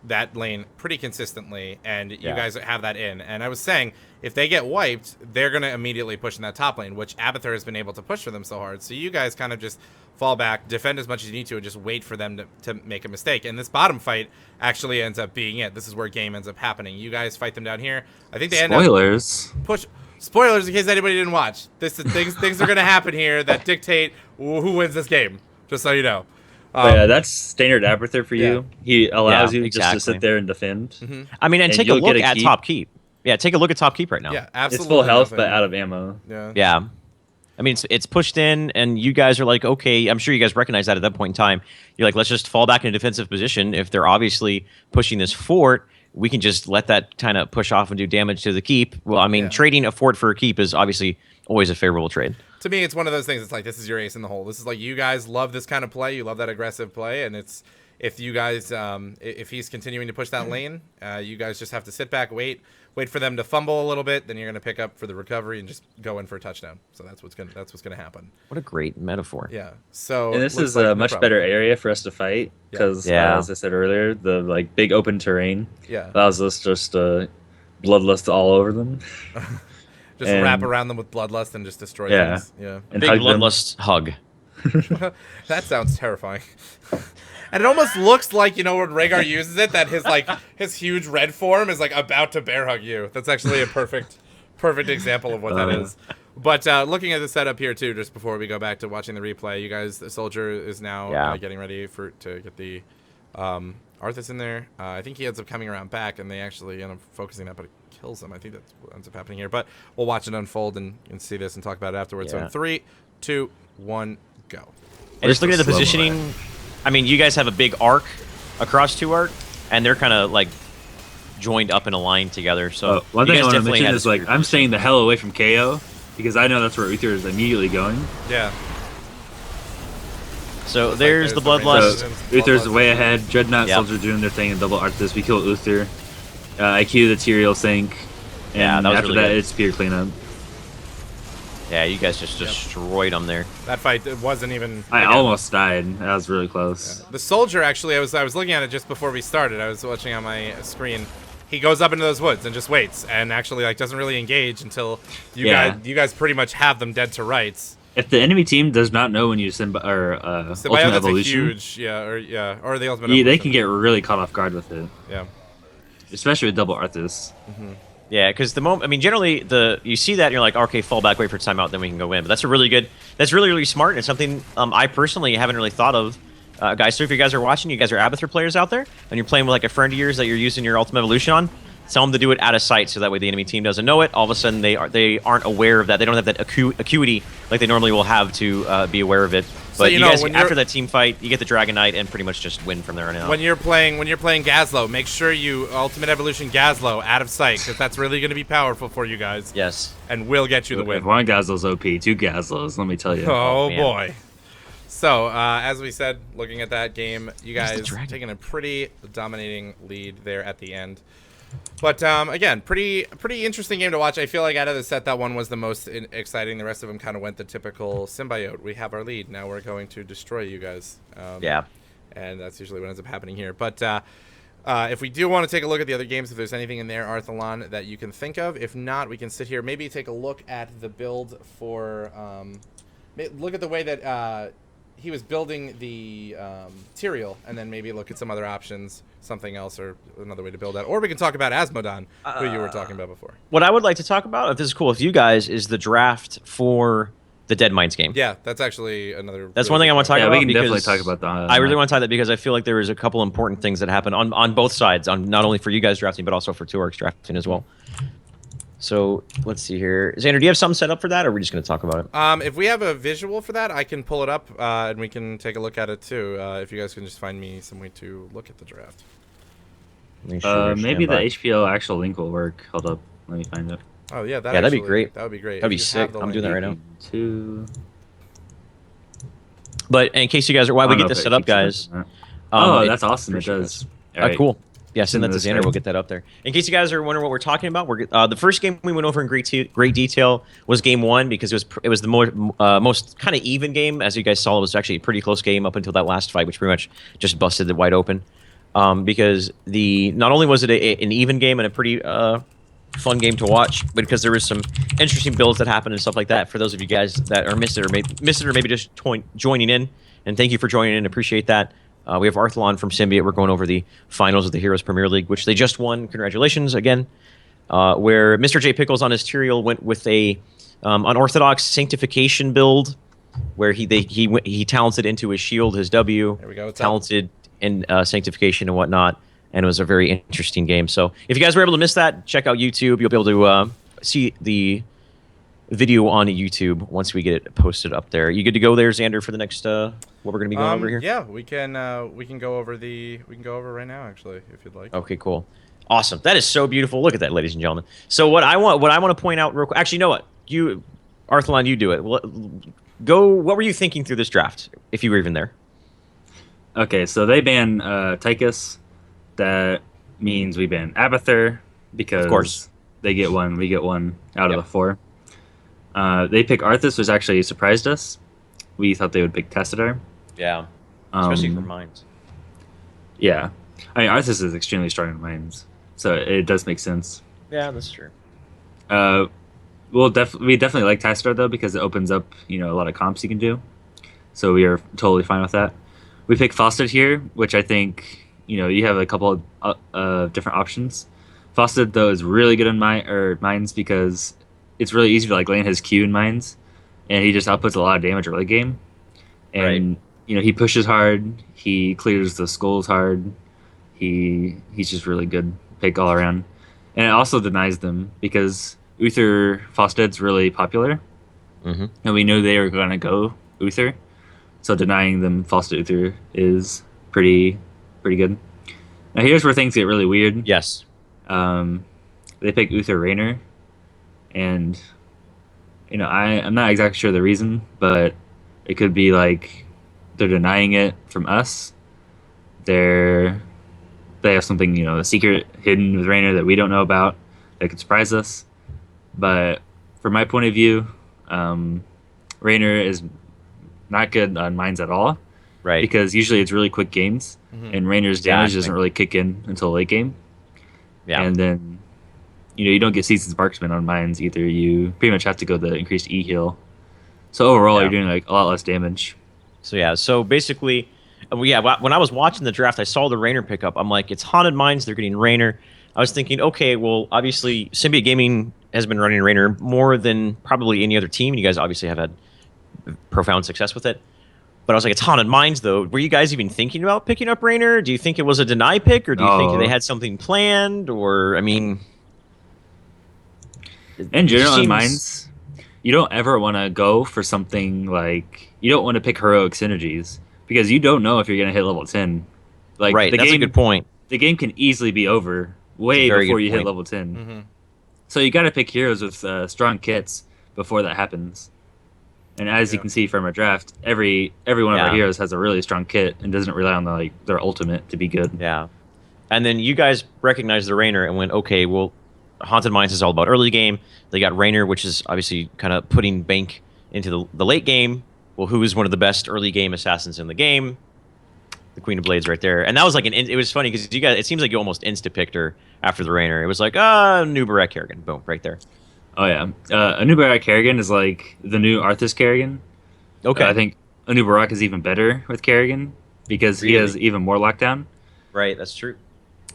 that lane pretty consistently, and you guys have that in. And I was saying, if they get wiped, they're going to immediately push in that top lane, which Abathur has been able to push for them so hard. So you guys kind of just fall back, defend as much as you need to, and just wait for them to make a mistake. And this bottom fight actually ends up being it. This is where game ends up happening. You guys fight them down here. I think they end up push. Spoilers in case anybody didn't watch. Things are going to happen here that dictate who wins this game, just so you know. Yeah, that's standard Abathur for you. He allows you just to sit there and defend. I mean, and take a look at top keep. Yeah, take a look at top keep right now. Yeah, absolutely. It's full health, but out of ammo. Yeah. I mean, it's pushed in, and you guys are like, okay, I'm sure you guys recognize that at that point in time. You're like, let's just fall back in a defensive position. If they're obviously pushing this fort, we can just let that kind of push off and do damage to the keep. Well, I mean, trading a fort for a keep is obviously always a favorable trade. To me, it's one of those things. It's like, this is your ace in the hole. This is like, you guys love this kind of play. You love that aggressive play, and it's if you guys, if he's continuing to push that lane, you guys just have to sit back, wait for them to fumble a little bit. Then you're gonna pick up for the recovery and just go in for a touchdown. So that's what's gonna happen. What a great metaphor. Yeah. So and this is a much better area for us to fight because, as I said earlier, the big open terrain allows us just bloodlust all over them. Just wrap around them with bloodlust and just destroy things. Yeah. And big bloodlust hug. That sounds terrifying. And it almost looks like, when Rhaegar uses it, that his huge red form is like about to bear hug you. That's actually a perfect example of what that is. But looking at the setup here too, just before we go back to watching the replay, you guys, the Soldier is now getting ready to get the Arthas in there. I think he ends up coming around back, and they actually end up focusing that, but it kills him. I think that's what ends up happening here. But we'll watch it unfold and see this and talk about it afterwards. So in 3, 2, 1, go. And just looking at the positioning, I mean, you guys have a big arc across Tuareg, and they're kind of like joined up in a line together. So one thing I want to mention is I'm staying the hell away from KO because I know that's where Uther is immediately going. Yeah. So there's the bloodlust. So Uther's way ahead. Dreadnought Soldier doing their thing and double Arthas. We kill Uther. IQ the Tyrael sync. And after really that, it's pure cleanup. Yeah, you guys just destroyed them there. That fight, it wasn't even... I almost died. That was really close. Yeah. The Soldier, actually, I was looking at it just before we started. I was watching on my screen. He goes up into those woods and just waits, and actually doesn't really engage until you guys pretty much have them dead to rights. If the enemy team does not know when you Ultimate Evolution, or the Ultimate Evolution, they can get really caught off guard with it. Yeah, especially with double Arthas. Yeah, because generally you see that and you're like, okay, fall back, wait for timeout, then we can go in. But that's really smart. And it's something I personally haven't really thought of, guys. So if you guys are watching, you guys are Abathur players out there, and you're playing with like a friend of yours that you're using your Ultimate Evolution on. Tell them to do it out of sight, so that way the enemy team doesn't know it. All of a sudden, they aren't aware of that. They don't have that acuity like they normally will have to be aware of it. But so, you guys, after that team fight, you get the Dragon Knight and pretty much just win from there on out. When you're playing Gazlowe, make sure you Ultimate Evolution Gazlowe out of sight, because that's really going to be powerful for you guys. Yes, and will get you the win. If one Gazlowe's OP, 2 Gazlows, let me tell you. Oh boy. So, as we said, looking at that game, you guys taking a pretty dominating lead there at the end. But again, pretty interesting game to watch. I feel like out of the set, that one was the most exciting. The rest of them kind of went the typical Symbiote. We have our lead. Now we're going to destroy you guys. And that's usually what ends up happening here. But if we do want to take a look at the other games, if there's anything in there, Arthelon, that you can think of. If not, we can sit here, maybe take a look at the build for... look at the way that he was building the Tyrael, and then maybe look at some other options, something else, or another way to build that. Or we can talk about Asmodon, who you were talking about before. What I would like to talk about, if this is cool with you guys, is the draft for the Dead Mines game. Yeah, that's actually another... That's one thing I want to talk about. Yeah, we can definitely talk about that. I really want to talk about that because I feel like there is a couple important things that happen on both sides, on not only for you guys drafting, but also for Tuareg drafting as well. So let's see here. Xander, do you have something set up for that, or are we just going to talk about it? If we have a visual for that, I can pull it up and we can take a look at it too. If you guys can just find me some way to look at the draft. Maybe the HPL actual link will work. Hold up, let me find it. Oh yeah, that'd be great. That would be great. That'd be sick. I'm doing that right now. Two. But in case you guys are, while we get this set up, guys. That's awesome. It does. All right, cool. Yeah, send that to Xander. We'll get that up there. In case you guys are wondering what we're talking about, the first game we went over in great detail was game 1 because it was the most kind of even game. As you guys saw, it was actually a pretty close game up until that last fight, which pretty much just busted it wide open. Because not only was it an even game and a pretty fun game to watch, but because there was some interesting builds that happened and stuff like that. For those of you guys that are missed it or maybe just joining in, and thank you for joining in, appreciate that. We have Arthelon from Symbiote. We're going over the finals of the Heroes Premier League, which they just won. Congratulations again. Where Mr. J Pickles on his Tyrael went with a unorthodox sanctification build, where he talented into his shield, his W. There we go. Talented in sanctification and whatnot, and it was a very interesting game. So if you guys were able to miss that, check out YouTube. You'll be able to see the video on YouTube once we get it posted up there. You good to go there, Xander, for the next what we're going to be going over here? Yeah, we can go over right now actually, if you'd like. Okay, cool. Awesome. That is so beautiful. Look at that, ladies and gentlemen. So what I want to point out real quick. Actually, you know what? You Arthelon, you do it. What were you thinking through this draft if you were even there? Okay, so they ban Tychus. That means we ban Abathur because of course they get one, we get one out of the 4. They pick Arthas, which actually surprised us. We thought they would pick Tassadar. Yeah, especially for mines. Yeah, I mean Arthas is extremely strong in mines, so it does make sense. Yeah, that's true. We definitely like Tassadar though because it opens up a lot of comps you can do, so we are totally fine with that. We pick Fawcett here, which I think you have a couple of different options. Fawcett though is really good in mines because it's really easy to land his Q in mines, and he just outputs a lot of damage early game. And he pushes hard, he clears the skulls hard. He's just really good pick all around, and it also denies them because Uther Fawcett's really popular, and we knew they were going to go Uther, so denying them Fawcett Uther is pretty good. Now here's where things get really weird. Yes. They pick Uther Raynor, and I'm not exactly sure the reason, but it could be like they're denying it from us. They have something, a secret hidden with Raynor that we don't know about that could surprise us. But from my point of view, Raynor is not good on mines at all. Right. Because usually it's really quick games, and Raynor's damage doesn't really kick in until late game. Yeah. And then, you don't get Season's Marksman on mines either. You pretty much have to go the increased E heal. So overall, you're doing a lot less damage. So basically, when I was watching the draft, I saw the Raynor pickup. I'm like, it's haunted mines. They're getting Raynor. I was thinking, okay, well, obviously, Symbiote Gaming has been running Raynor more than probably any other team. You guys obviously have had profound success with it. But I was like, it's haunted mines, though. Were you guys even thinking about picking up Raynor? Do you think it was a deny pick, or do you think they had something planned? Or, I mean... In general, in mines, you don't ever want to go for something like... You don't want to pick heroic synergies, because you don't know if you're going to hit level 10. Right, that's a good point. The game can easily be over way before you hit level 10. So you got to pick heroes with strong kits before that happens. And as you can see from our draft, every one of our heroes has a really strong kit and doesn't rely on their ultimate to be good. Yeah. And then you guys recognized the Raynor and went, okay, well, Haunted Mines is all about early game. They got Raynor, which is obviously kind of putting Bank into the late game. Well, who is one of the best early game assassins in the game? The Queen of Blades right there. And that was it was funny because you guys, it seems like you almost insta-picked her after the Raynor. It was like, new Barak Kerrigan. Boom, right there. Oh, yeah. A new Barak Kerrigan is like the new Arthas Kerrigan. Okay. I think a new Barak is even better with Kerrigan because he has even more lockdown. Right, that's true.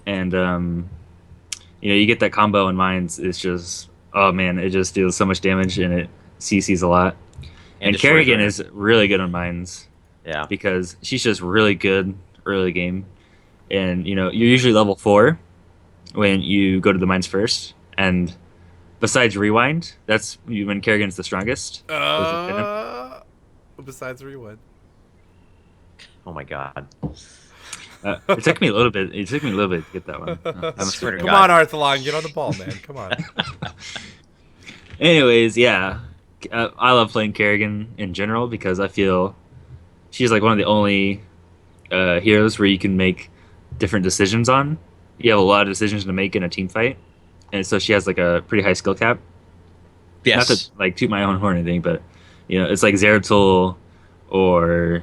And, you get that combo in mines. It's just, oh, man, it just deals so much damage and it CCs a lot. And Kerrigan is really good on mines. Yeah. Because she's just really good early game. And, you're usually level 4 when you go to the mines first. And besides Rewind, that's when Kerrigan's the strongest. Besides rewind. Oh my god. It took me a little bit. It took me a little bit to get that one. Swear to Come God. on, Arthelon, get on the ball, man. Come on. Anyways, yeah, I love playing Kerrigan in general because I feel she's like one of the only heroes where you can make different decisions on. You have a lot of decisions to make in a team fight, and so she has like a pretty high skill cap. Yes. Not to like toot my own horn or anything, but it's like Zeratul or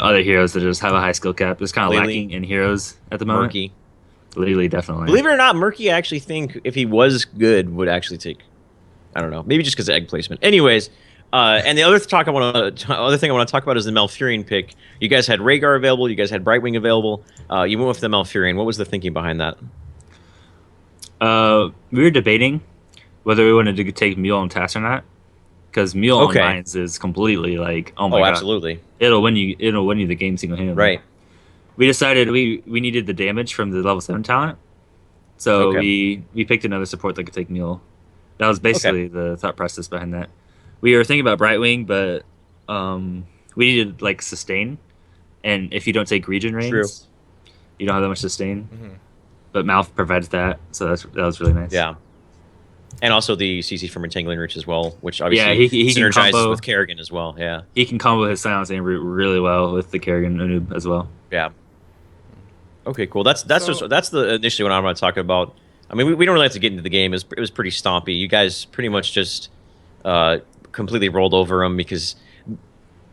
other heroes that just have a high skill cap. It's kind of Lily. lacking in heroes at the moment. Murky. Lily, definitely. Believe it or not, Murky, I actually think if he was good, would actually take. I don't know. Maybe just because of egg placement. Anyways, and the other thing I want to talk about is the Malfurion pick. You guys had Rhaegar available. You guys had Brightwing available. You went with the Malfurion. What was the thinking behind that? We were debating whether we wanted to take Mule on Task or not, because Mule on Mines is completely like, oh my god, absolutely, it'll win you the game single-handedly. Right. We decided we needed the damage from the level 7 talent, so we picked another support that could take Mule. That was basically the thought process behind that. We were thinking about Brightwing, but we needed like sustain, and if you don't take region reigns, you don't have that much sustain. Mm-hmm. But Mouth provides that, so that was really nice. Yeah. And also the CC from Entangling Reach as well, which obviously he synergizes can combo with Kerrigan as well. Yeah. He can combo his Silence and Root really well with the Kerrigan Unub as well. Yeah. Okay, cool. That's the initially what I'm going to talk about. I mean, we don't really have to get into the game. It was pretty stompy. You guys pretty much just completely rolled over them because,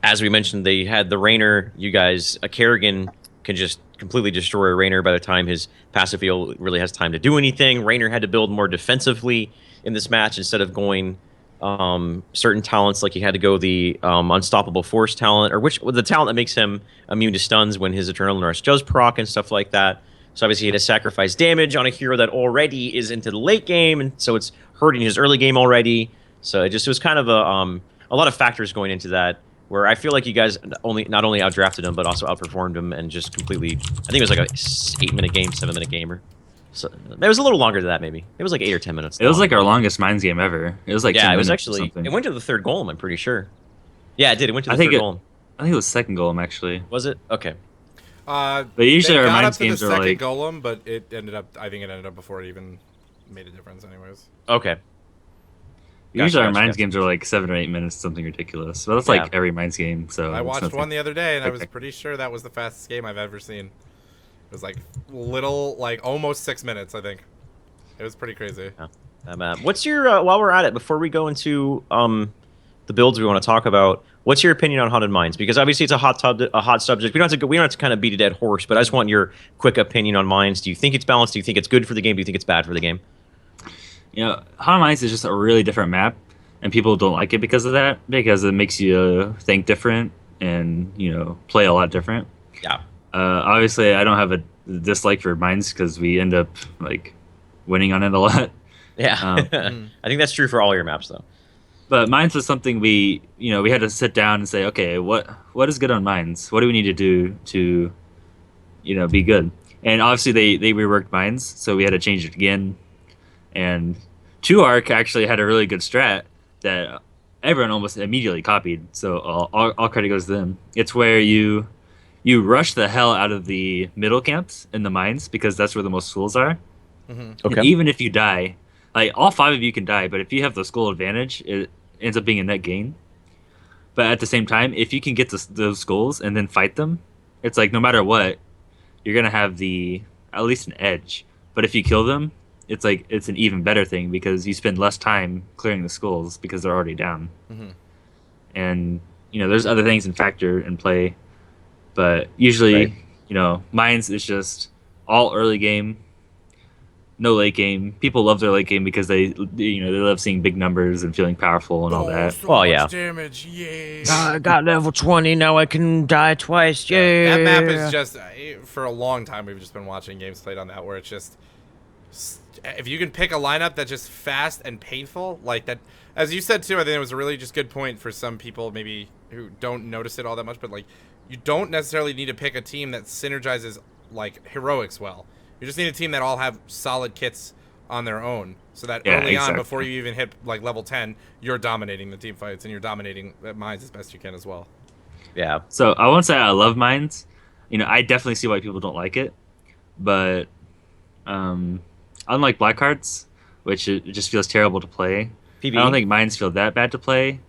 as we mentioned, they had the Rainer. You guys, a Kerrigan can just completely destroy a Rainer by the time his passive field really has time to do anything. Rainer had to build more defensively in this match instead of going certain talents, like he had to go the Unstoppable Force talent, or the talent that makes him immune to stuns when his Adrenaline Rush does proc and stuff like that. So obviously he had to sacrifice damage on a hero that already is into the late game, and so it's hurting his early game already. So it was kind of a lot of factors going into that, where I feel like you guys not only outdrafted him, but also outperformed him and just completely, I think it was like a 8-minute game, 7-minute game, or so. It was a little longer than that, maybe. It was like 8 or 10 minutes. It was like our longest Mines game ever. It was like 10 it was minutes actually, or something. it went to the 3rd golem, I'm pretty sure. Yeah, it did. It went to the 3rd golem. I think it was 2nd golem, actually. Was it? Okay. But usually our Mines games are like... They got up to the 2nd golem, but I think it ended up before it even made a difference anyways. Okay. Usually our Mines games are like 7 or 8 minutes, something ridiculous. But that's like every Mines game. So I watched one the other day, and I was pretty sure that was the fastest game I've ever seen. It was like almost 6 minutes, I think. It was pretty crazy. Yeah. What's your while we're at it, before we go into the builds we want to talk about, what's your opinion on Haunted Mines? Because obviously it's a hot subject. We don't have to kind of beat a dead horse, but I just want your quick opinion on Mines. Do you think it's balanced? Do you think it's good for the game? Do you think it's bad for the game? Haunted Mines is just a really different map, and people don't like it because of that, because it makes you think different and play a lot different. Yeah. Obviously, I don't have a dislike for Mines because we end up like winning on it a lot. Yeah. I think that's true for all your maps, though. But Mines was something we had to sit down and say, okay, what is good on Mines? What do we need to do to, be good? And obviously they reworked Mines, so we had to change it again. And 2Arc actually had a really good strat that everyone almost immediately copied. So all credit goes to them. It's where you rush the hell out of the middle camps in the mines, because that's where the most schools are. Mm-hmm. Okay. And even if you die, like all 5 of you can die, but if you have the school advantage, it ends up being a net gain. But at the same time, if you can get those schools and then fight them, it's like no matter what, you're gonna have at least an edge. But if you kill them, it's like it's an even better thing, because you spend less time clearing the schools because they're already down. Mm-hmm. And there's other things in factor and play, but usually Mines is just all early game, no late game. People love their late game because they love seeing big numbers and feeling powerful and all that. So well, yeah. Damage, yay! I got level 20, now I can die twice. Yeah. That map is just, for a long time we've just been watching games played on that, where it's just, if you can pick a lineup that's just fast and painful, like that, as you said too, I think it was a really just good point for some people maybe who don't notice it all that much, but like, you don't necessarily need to pick a team that synergizes like heroics well. You just need a team that all have solid kits on their own, so that Yeah, early on, exactly. before you even hit like level 10, you're dominating the team fights and you're dominating mines as best you can as well. Yeah. So I won't say I love mines. I definitely see why people don't like it, but um, unlike black cards, which it just feels terrible to play, PB. I don't think mines feel that bad to play.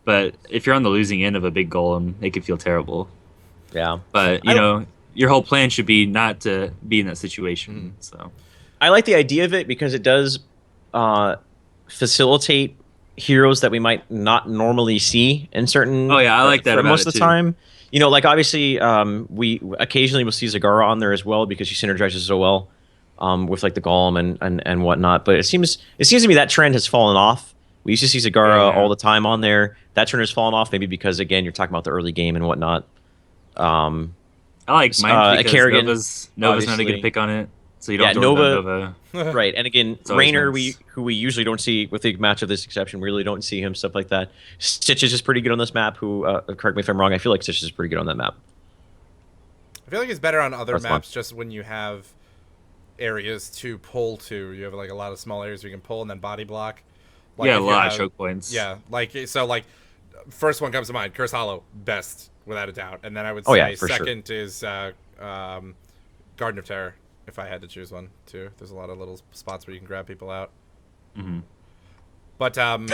But if you're on the losing end of a big golem, it can feel terrible. Yeah. But your whole plan should be not to be in that situation. So I like the idea of it because it does facilitate heroes that we might not normally see in certain. Oh, yeah, I like that for about most it, of the too. time. Like obviously, we occasionally will see Zagara on there as well because she synergizes so well with like the Golem and whatnot. But it seems to me that trend has fallen off. We used to see Zagara Yeah. all the time on there. That trend has fallen off, maybe because again you're talking about the early game and whatnot. I like mines because Kerrigan, Nova's not a obviously. good pick on it, so you don't Yeah, have to worry about Nova. Right, and again, always Raynor, nice. who we usually don't see, with the match of this exception, we really don't see him, stuff like that. Stitches is pretty good on this map, who, correct me if I'm wrong, I feel like Stitches is pretty good on that map. I feel like it's better on other Arthelon. maps just when you have areas to pull to. You have like a lot of small areas where you can pull and then body block. Like Yeah, a if you lot of have- choke points. Yeah, like first one comes to mind, Curse Hollow, best without a doubt, and then I would Oh, yeah, say for sure. second is Garden of Terror. If I had to choose one too, there's a lot of little spots where you can grab people out. Mm-hmm. But on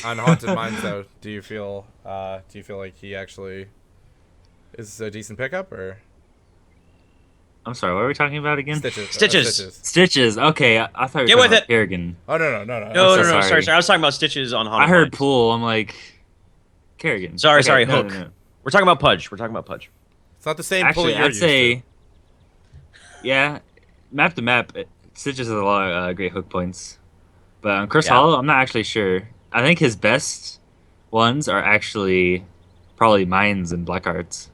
Haunted Mines though, do you feel like he actually is a decent pickup or I'm sorry, what are we talking about again? Stitches? Stitches. Stitches. Okay, I thought you were Get talking with about it. Kerrigan. Oh no. No, so no, sorry. sorry. I was talking about Stitches on Haunted I heard Mines. pool. I'm like, Kerrigan. Sorry, Okay, no, Hook. no. We're talking about Pudge. It's not the same pull Actually, you're I'd used say, to. yeah, map to map, Stitches has a lot of great hook points. But on Curse Yeah. Hollow, I'm not actually sure. I think his best ones are actually probably mines and black arts.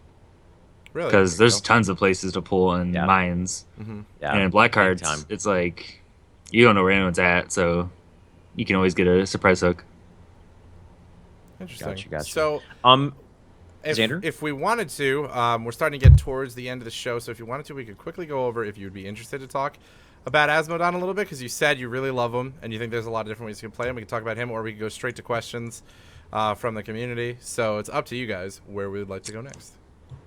Really? Because there's tons of places to pull in Yeah. mines. Yeah, And in black big cards, time. it's like you don't know where anyone's at, so you can always get a surprise hook. Interesting. Gotcha. So Zander? if we wanted to, we're starting to get towards the end of the show, so if you wanted to, we could quickly go over if you'd be interested to talk about Asmodon a little bit, because you said you really love him and you think there's a lot of different ways you can play him. We can talk about him, or we can go straight to questions from the community. So it's up to you guys where we would like to go next.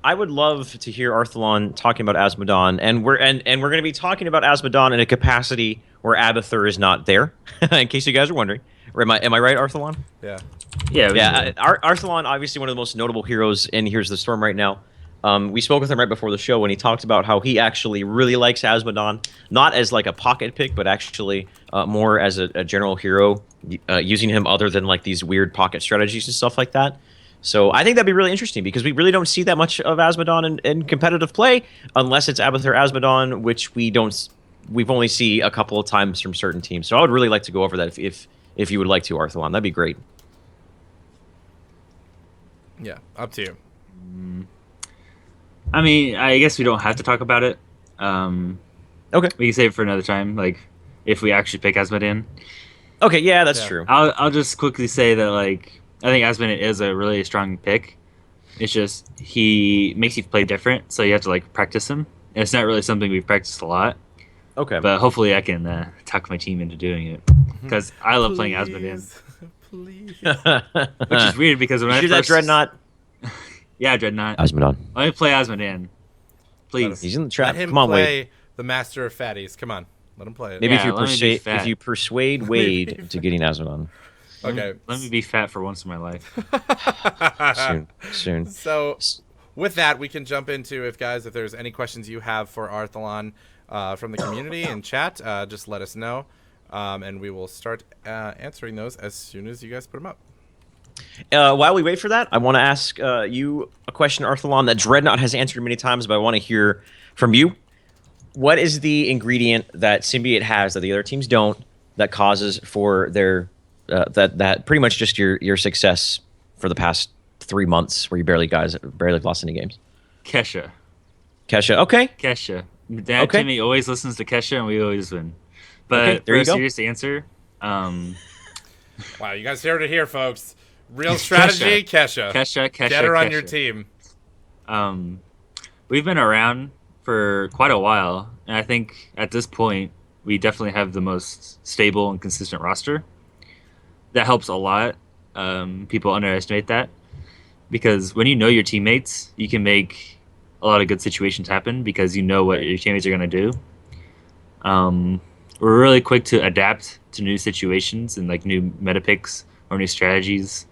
I would love to hear Arthelon talking about Asmodon, and we're going to be talking about Asmodon in a capacity where Abathur is not there, in case you guys are wondering. Or am I right, Arthelon? Yeah. Yeah, Yeah, Arthelon, obviously one of the most notable heroes in Here's the Storm right now. We spoke with him right before the show when he talked about how he actually really likes Asmodon, not as like a pocket pick, but actually more as a general hero, using him other than like these weird pocket strategies and stuff like that. So I think that'd be really interesting because we really don't see that much of Asmodon in competitive play unless it's Abathur Asmodon, which we've only see a couple of times from certain teams. So I would really like to go over that if you would like to, Arthelon. That'd be great. Yeah, up to you. I mean, I guess we don't have to talk about it. Okay. We can save it for another time, like if we actually pick Asmodon. Okay, yeah, that's Yeah. true. I'll just quickly say that like I think Asmodon is a really strong pick. It's just he makes you play different, so you have to like practice him. And it's not really something we've practiced a lot, Okay. but hopefully I can talk my team into doing it because I love playing Asmodon, Please. which is weird because when I Shoot that first Dreadnought. yeah Dreadnought. Asmodon. Let me play Asmodon, please. He's in the Let trap. him Come on, Wade. play the master of fatties. Come on. Let him play it. Maybe Yeah, let me be fat. if you persuade Wade to getting Asmodon Okay. Let me be fat for once in my life. soon. So, with that, we can jump into if there's any questions you have for Arthelon from the community in chat, just let us know, and we will start answering those as soon as you guys put them up. While we wait for that, I want to ask you a question, Arthelon, that Dreadnought has answered many times, but I want to hear from you. What is the ingredient that Symbiote has that the other teams don't that causes for their that pretty much just your success for the past 3 months where you barely lost any games? Kesha. Kesha, okay. Kesha. Dad Okay. Timmy always listens to Kesha and we always win. But Okay, there for you a go. serious answer, Wow, you guys heard it here, folks. Real strategy, Kesha. Kesha, Get her on Kesha. your team. We've been around for quite a while, and I think at this point we definitely have the most stable and consistent roster. That helps a lot. People underestimate that because when you know your teammates, you can make a lot of good situations happen because you know what your teammates are going to do. We're really quick to adapt to new situations and like new meta picks or new strategies.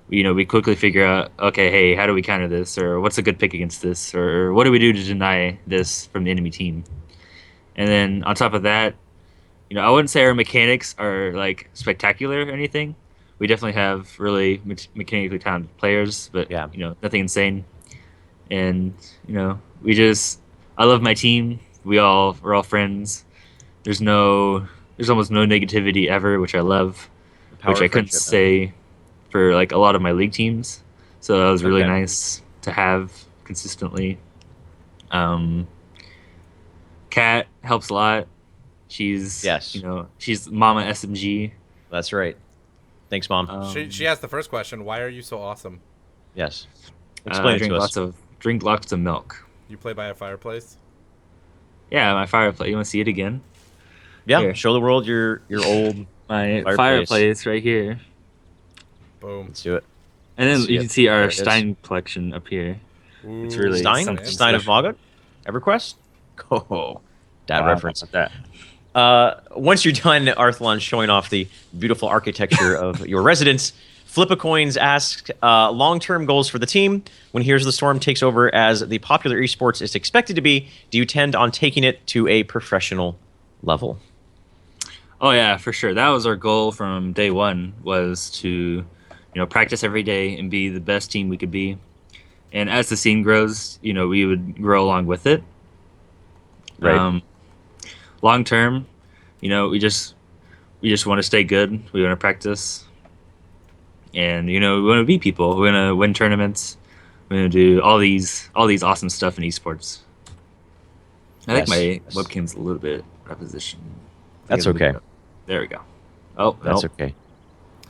We quickly figure out, okay, hey, how do we counter this, or what's a good pick against this, or what do we do to deny this from the enemy team? And then on top of that, I wouldn't say our mechanics are like spectacular or anything. We definitely have really mechanically talented players, but Yeah. nothing insane. And I love my team. We're all friends. There's almost no negativity ever, which I love, The power which I of couldn't friendship, man. say for like a lot of my league teams. So that was really Okay. nice to have consistently. Kat helps a lot. She's Yes. she's Mama SMG. That's right. Thanks, Mom. She asked the first question. Why are you so awesome? Yes. Explain it drink to us. drink lots of milk. You play by a fireplace. Yeah, my fireplace. You want to see it again? Yeah. Here. Show the world your old My Fireplace. fireplace right here. Boom. Let's do it. And then See you it. can see There our it is. Stein collection up here. It's Ooh, really Stein? something Stein of special. Magog? EverQuest? Oh, dad Wow, reference. about that. Once you're done, Arthelon, showing off the beautiful architecture of your residence, Flip a Coins asks long-term goals for the team. When Heroes of the Storm takes over as the popular esports is expected to be, do you tend on taking it to a professional level? Oh yeah, for sure. That was our goal from day one, was to, practice every day and be the best team we could be. And as the scene grows, we would grow along with it. Right. Long term, we just want to stay good. We want to practice, and we want to beat people. We want to win tournaments. We want to do all these awesome stuff in esports. I think my Yes. webcam's a little bit out of position. That's okay. There we go. Oh, That's nope. okay.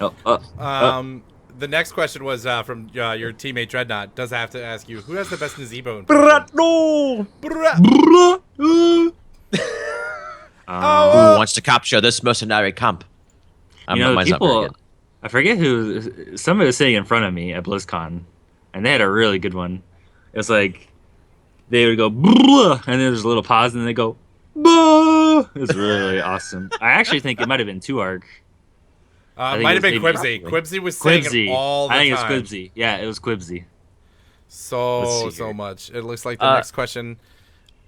Oh. The next question was from your teammate Dreadnought. Does have to ask you, who has the best Nazebo? No! Oh, Who wants to capture this mercenary camp? Mine's not very people. good. I forget who. Somebody was sitting in front of me at BlizzCon, and they had a really good one. It was like they would go, and then there's a little pause, and then they go, bah! It was really awesome. I actually think it might have been 2ARC. think might it have been was Quibsy. maybe- Quibsy was saying Quibsy. it all the I think time. it's Quibsy. Yeah, it was Quibsy. Let's So see here. much. It looks like the next question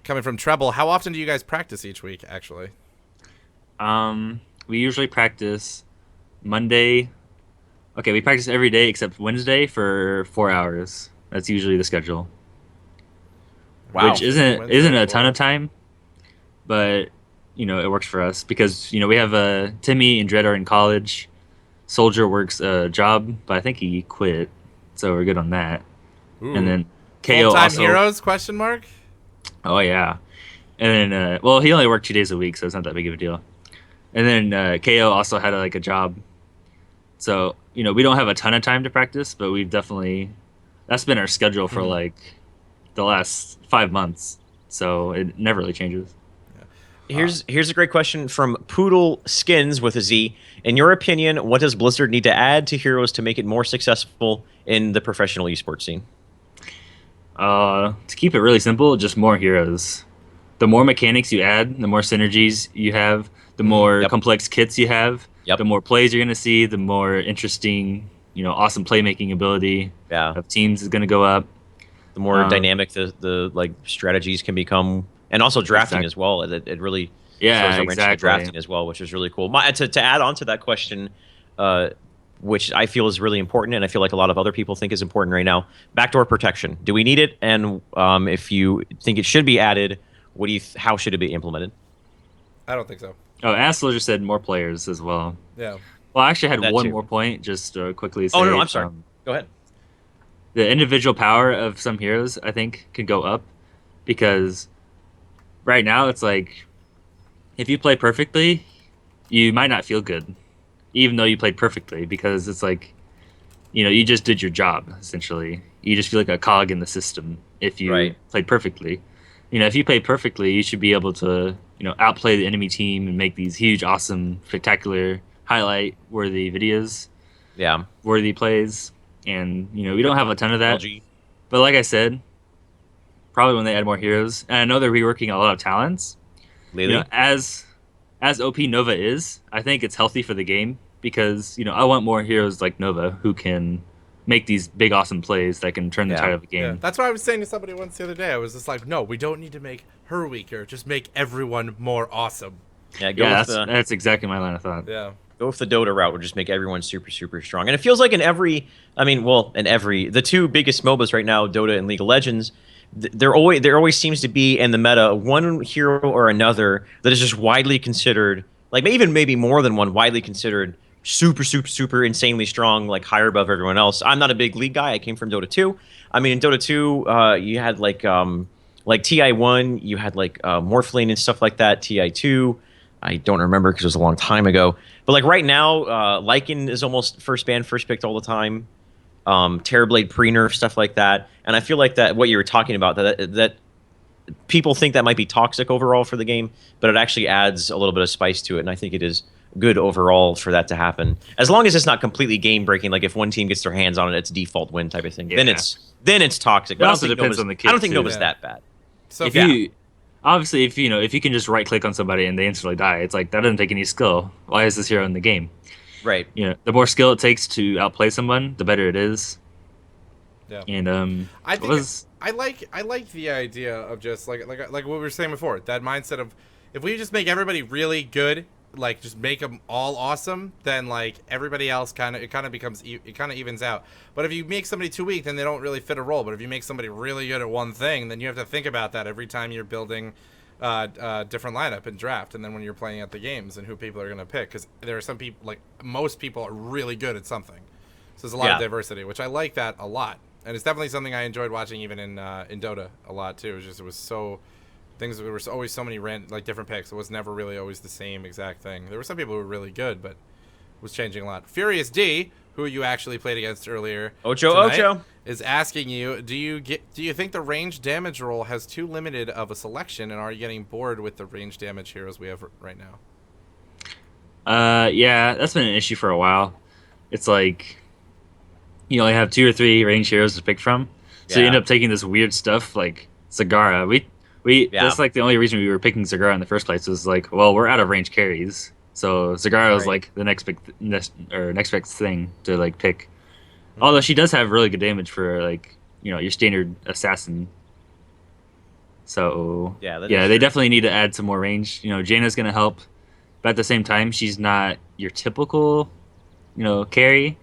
coming from Treble. How often do you guys practice each week, actually? We usually practice Monday. Okay, we practice every day except Wednesday for 4 hours. That's usually the schedule. Wow. Which isn't Wednesday, a ton 4 of time, but it works for us because we have Timmy and Dread are in college. Soldier works a job, but I think he quit, so we're good on that. Ooh. And then KO Full-time also. heroes? Question mark. Oh yeah, and then he only worked 2 days a week, so it's not that big of a deal. And then KO also had a job, so we don't have a ton of time to practice, but we've definitely that's been our schedule for the last 5 months, so it never really changes. Here's a great question from Poodle Skins with a Z. In your opinion, what does Blizzard need to add to Heroes to make it more successful in the professional esports scene? To keep it really simple, just more heroes. The more mechanics you add, the more synergies you have, the more Yep. complex kits you have, Yep. the more plays you're going to see, the more interesting, awesome playmaking ability Yeah. of teams is going to go up. The more Um, dynamic the strategies can become, and also drafting Exact- as well. It really Yeah, throws a wrench into exactly. drafting as well, which is really cool. To add on to that question, which I feel is really important, and I feel like a lot of other people think is important right now. Backdoor protection. Do we need it? And if you think it should be added, what do you? How should it be implemented? I don't think so. Oh, Asler just said more players as well. Yeah. Well, I actually had That one too. more point, just to quickly say. Oh no, I'm sorry. Go ahead. The individual power of some heroes, I think, could go up because right now it's like if you play perfectly, you might not feel good, even though you played perfectly, because it's like you just did your job essentially. You just feel like a cog in the system if you Right. played perfectly. If you play perfectly, you should be able to outplay the enemy team and make these huge, awesome, spectacular, highlight-worthy videos, Yeah. worthy plays, and we don't have a ton of that. LG. But like I said, probably when they add more heroes, and I know they're reworking a lot of talents. Lily. As OP Nova is, I think it's healthy for the game because I want more heroes like Nova who can make these big, awesome plays that can turn the tide of the game. Yeah. That's what I was saying to somebody once the other day. I was just like, no, we don't need to make her weaker. Just make everyone more awesung. Yeah, That's exactly my line of thought. Yeah. Go with the Dota route, would just make everyone super, super strong. And it feels like the two biggest MOBAs right now, Dota and League of Legends, there always seems to be in the meta one hero or another that is just widely considered, like maybe more than one, widely considered super, super, super insanely strong, like higher above everyone else. I'm not a big League guy. I came from Dota 2. I mean, in Dota 2, you had like TI1, you had like Morphling and stuff like that. TI2, I don't remember because it was a long time ago. But like right now, Lycan is almost first ban, first picked all the time. Terrorblade pre-nerf, stuff like that. And I feel like that what you were talking about, that people think that might be toxic overall for the game, but it actually adds a little bit of spice to it, and I think it is good overall for that to happen. As long as it's not completely game breaking, like if one team gets their hands on it, it's default win type of thing. Yeah. Then it's toxic. It also depends on the kit, I don't think too. Nova's Yeah. that bad. So If you can just right click on somebody and they instantly die, it's like that doesn't take any skill. Why is this hero in the game? Right. The more skill it takes to outplay someone, the better it is. Yeah. And I think I like the idea of just like what we were saying before, that mindset of if we just make everybody really good, like just make them all awesome, then like everybody else kind of evens out. But if you make somebody too weak, then they don't really fit a role. But if you make somebody really good at one thing, then you have to think about that every time you're building different lineup and draft, and then when you're playing at the games and who people are going to pick, because there are some people, like most people are really good at something, so there's a lot of diversity, which I like that a lot, and it's definitely something I enjoyed watching even in Dota a lot too. There was always so many different picks. It was never really always the same exact thing. There were some people who were really good, but it was changing a lot. Furious D, who you actually played against earlier Ocho is asking you, do you think the range damage role has too limited of a selection, and are you getting bored with the range damage heroes we have right now? Yeah, that's been an issue for a while. It's like you only have 2 or 3 range heroes to pick from, so you end up taking this weird stuff like Zagara. That's like the only reason we were picking Zagara in the first place was like, well, we're out of range carries, so Zagara was like the next best thing to like pick. Mm-hmm. Although she does have really good damage for like your standard assassin. So they definitely need to add some more range. Jaina's gonna help, but at the same time, she's not your typical carry.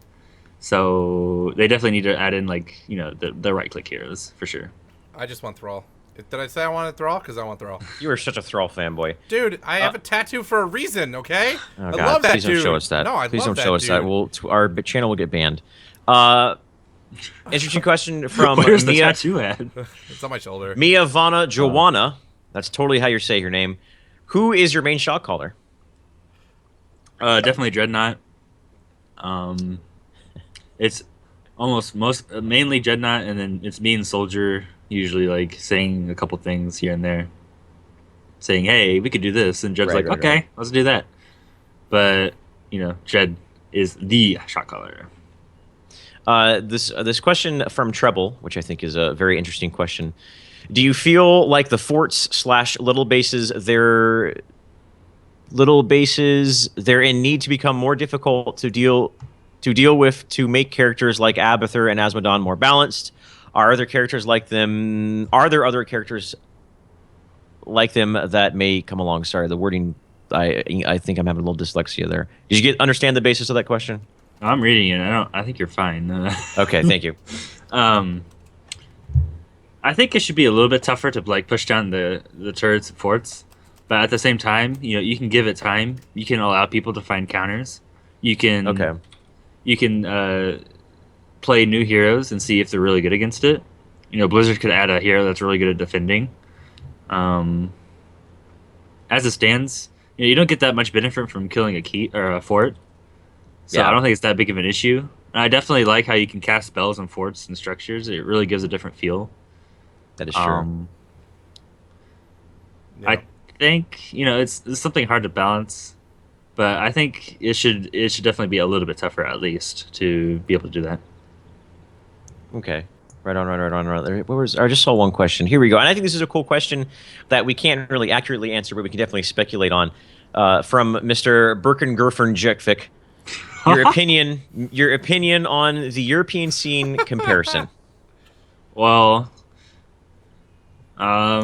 So they definitely need to add in like the right click heroes for sure. I just want Thrall. Did I say I wanted Thrall? Because I want Thrall. You are such a Thrall fanboy. Dude, I have a tattoo for a reason, okay? Oh, I God. love that Please dude. don't show us that. No, I Please love don't show us that. Our channel will get banned. Interesting question from Where's the Mia. tattoo at? It's on my shoulder. Mia Vana Joanna. That's totally how you say her name. Who is your main shot caller? Definitely Dreadnought. It's mainly Dreadnought, and then it's me and Soldier usually like saying a couple things here and there, saying, "Hey, we could do this," and Jed's "Okay, let's do that." But Jed is the shot caller. This question from Treble, which I think is a very interesting question. Do you feel like the forts / little bases they're in need to become more difficult to deal with to make characters like Abathur and Asmodon more balanced? Are there other characters like them that may come along? Sorry, the wording. I think I'm having a little dyslexia there. Did you understand the basis of that question? I'm reading it. I think you're fine. Okay, thank you. I think it should be a little bit tougher to like push down the turrets and forts, but at the same time, you can give it time. You can allow people to find counters. You can play new heroes and see if they're really good against it. Blizzard could add a hero that's really good at defending. As it stands, you don't get that much benefit from killing a key or a fort, so I don't think it's that big of an issue. And I definitely like how you can cast spells on forts and structures. It really gives a different feel. That is true. Yeah. think it's something hard to balance, but I think it should definitely be a little bit tougher at least to be able to do that. Okay. Right on. I just saw one question. Here we go. And I think this is a cool question that we can't really accurately answer, but we can definitely speculate on. From Mr. Birkengerfernjekvik. Your opinion on the European scene comparison. Well, I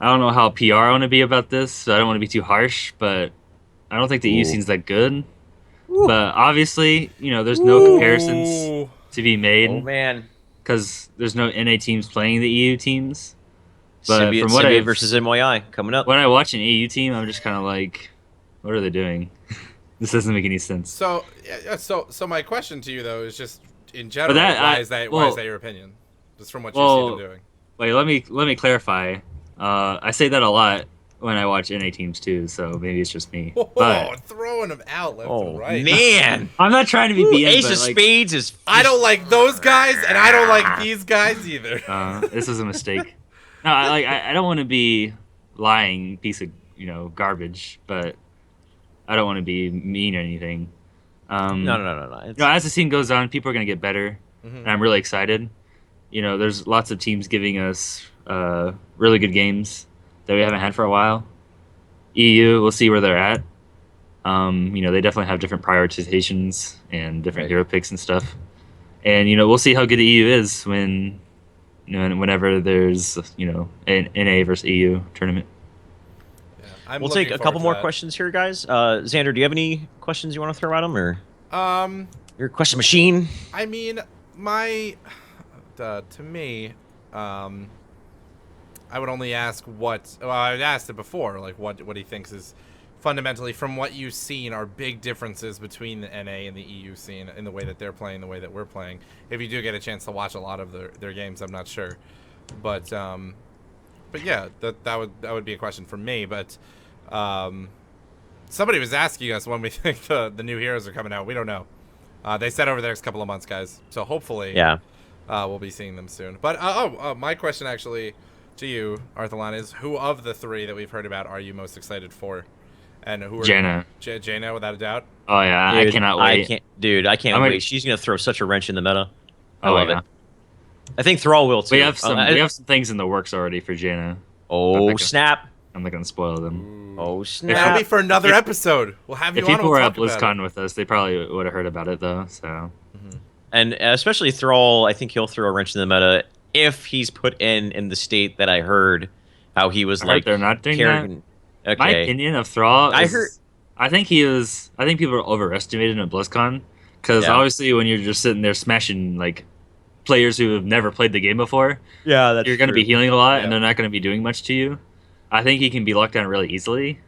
don't know how PR I want to be about this, so I don't want to be too harsh, but I don't think the EU scene's that good. But obviously, there's no comparisons to be Oh made man. because there's no NA teams playing the EU teams. But Symbiote, from what Symbiote versus MYI coming up. when I watch an EU team, I'm just kind of like, what are they doing? This doesn't make any sense. So my question to you though is just in general, that- why I- is that well- your opinion? Just from what you Well, see them doing. Wait, let me clarify. I say that a lot when I watch NA teams too, so maybe it's just me. Whoa, But throwing them out left Oh and right. man. I'm not trying to be Ooh, BS, Ace but of like, Spades is. I don't like those guys, and I don't like these guys either. this was a mistake. No, I don't want to be lying piece of garbage, but I don't want to be mean or anything. No. As the scene goes on, people are gonna get better, and I'm really excited. There's lots of teams giving us really good games that we haven't had for a while. EU, we'll see where they're at. They definitely have different prioritizations and different hero picks and stuff. And we'll see how good the EU is whenever there's an NA versus EU tournament. I'm We'll take looking a couple forward to more that. questions here, guys. Xander, do you have any questions you want to throw at him, or your question machine? I mean, to me, I would only ask I'd asked it before, like what he thinks is fundamentally, from what you've seen, are big differences between the NA and the EU scene in the way that they're playing, the way that we're playing. If you do get a chance to watch a lot of their games, I'm not sure, but yeah, that would be a question for me. But somebody was asking us when we think the new heroes are coming out. We don't know. They said over the next couple of months, guys. So hopefully, we'll be seeing them soon. But my question actually to you, Arthelon, is who of the three that we've heard about are you most excited for? And who are Jaina. Jaina, without a doubt. Oh yeah, Dude, I cannot wait. I can't I'm wait. She's gonna throw such a wrench in the meta. I Oh, love yeah. it. I think Thrall will too. We have some things in the works already for Jaina. Oh snap! I'm not gonna spoil them. Oh That'll snap! be for another episode. We'll have you If on. people We'll were at talk about BlizzCon with us, they probably would have heard about it though. So And especially Thrall, I think he'll throw a wrench in the meta if he's put in the state that I heard how he was I heard like. they're not doing Kerrigan. that. My Okay. opinion of Thrall, I is, heard- I think people are overestimated him at BlizzCon because Yeah. obviously when you're just sitting there smashing like players who have never played the game before, Yeah, that's you're going to be healing a lot, Yeah. and they're not going to be doing much to you. I think he can be locked down really easily.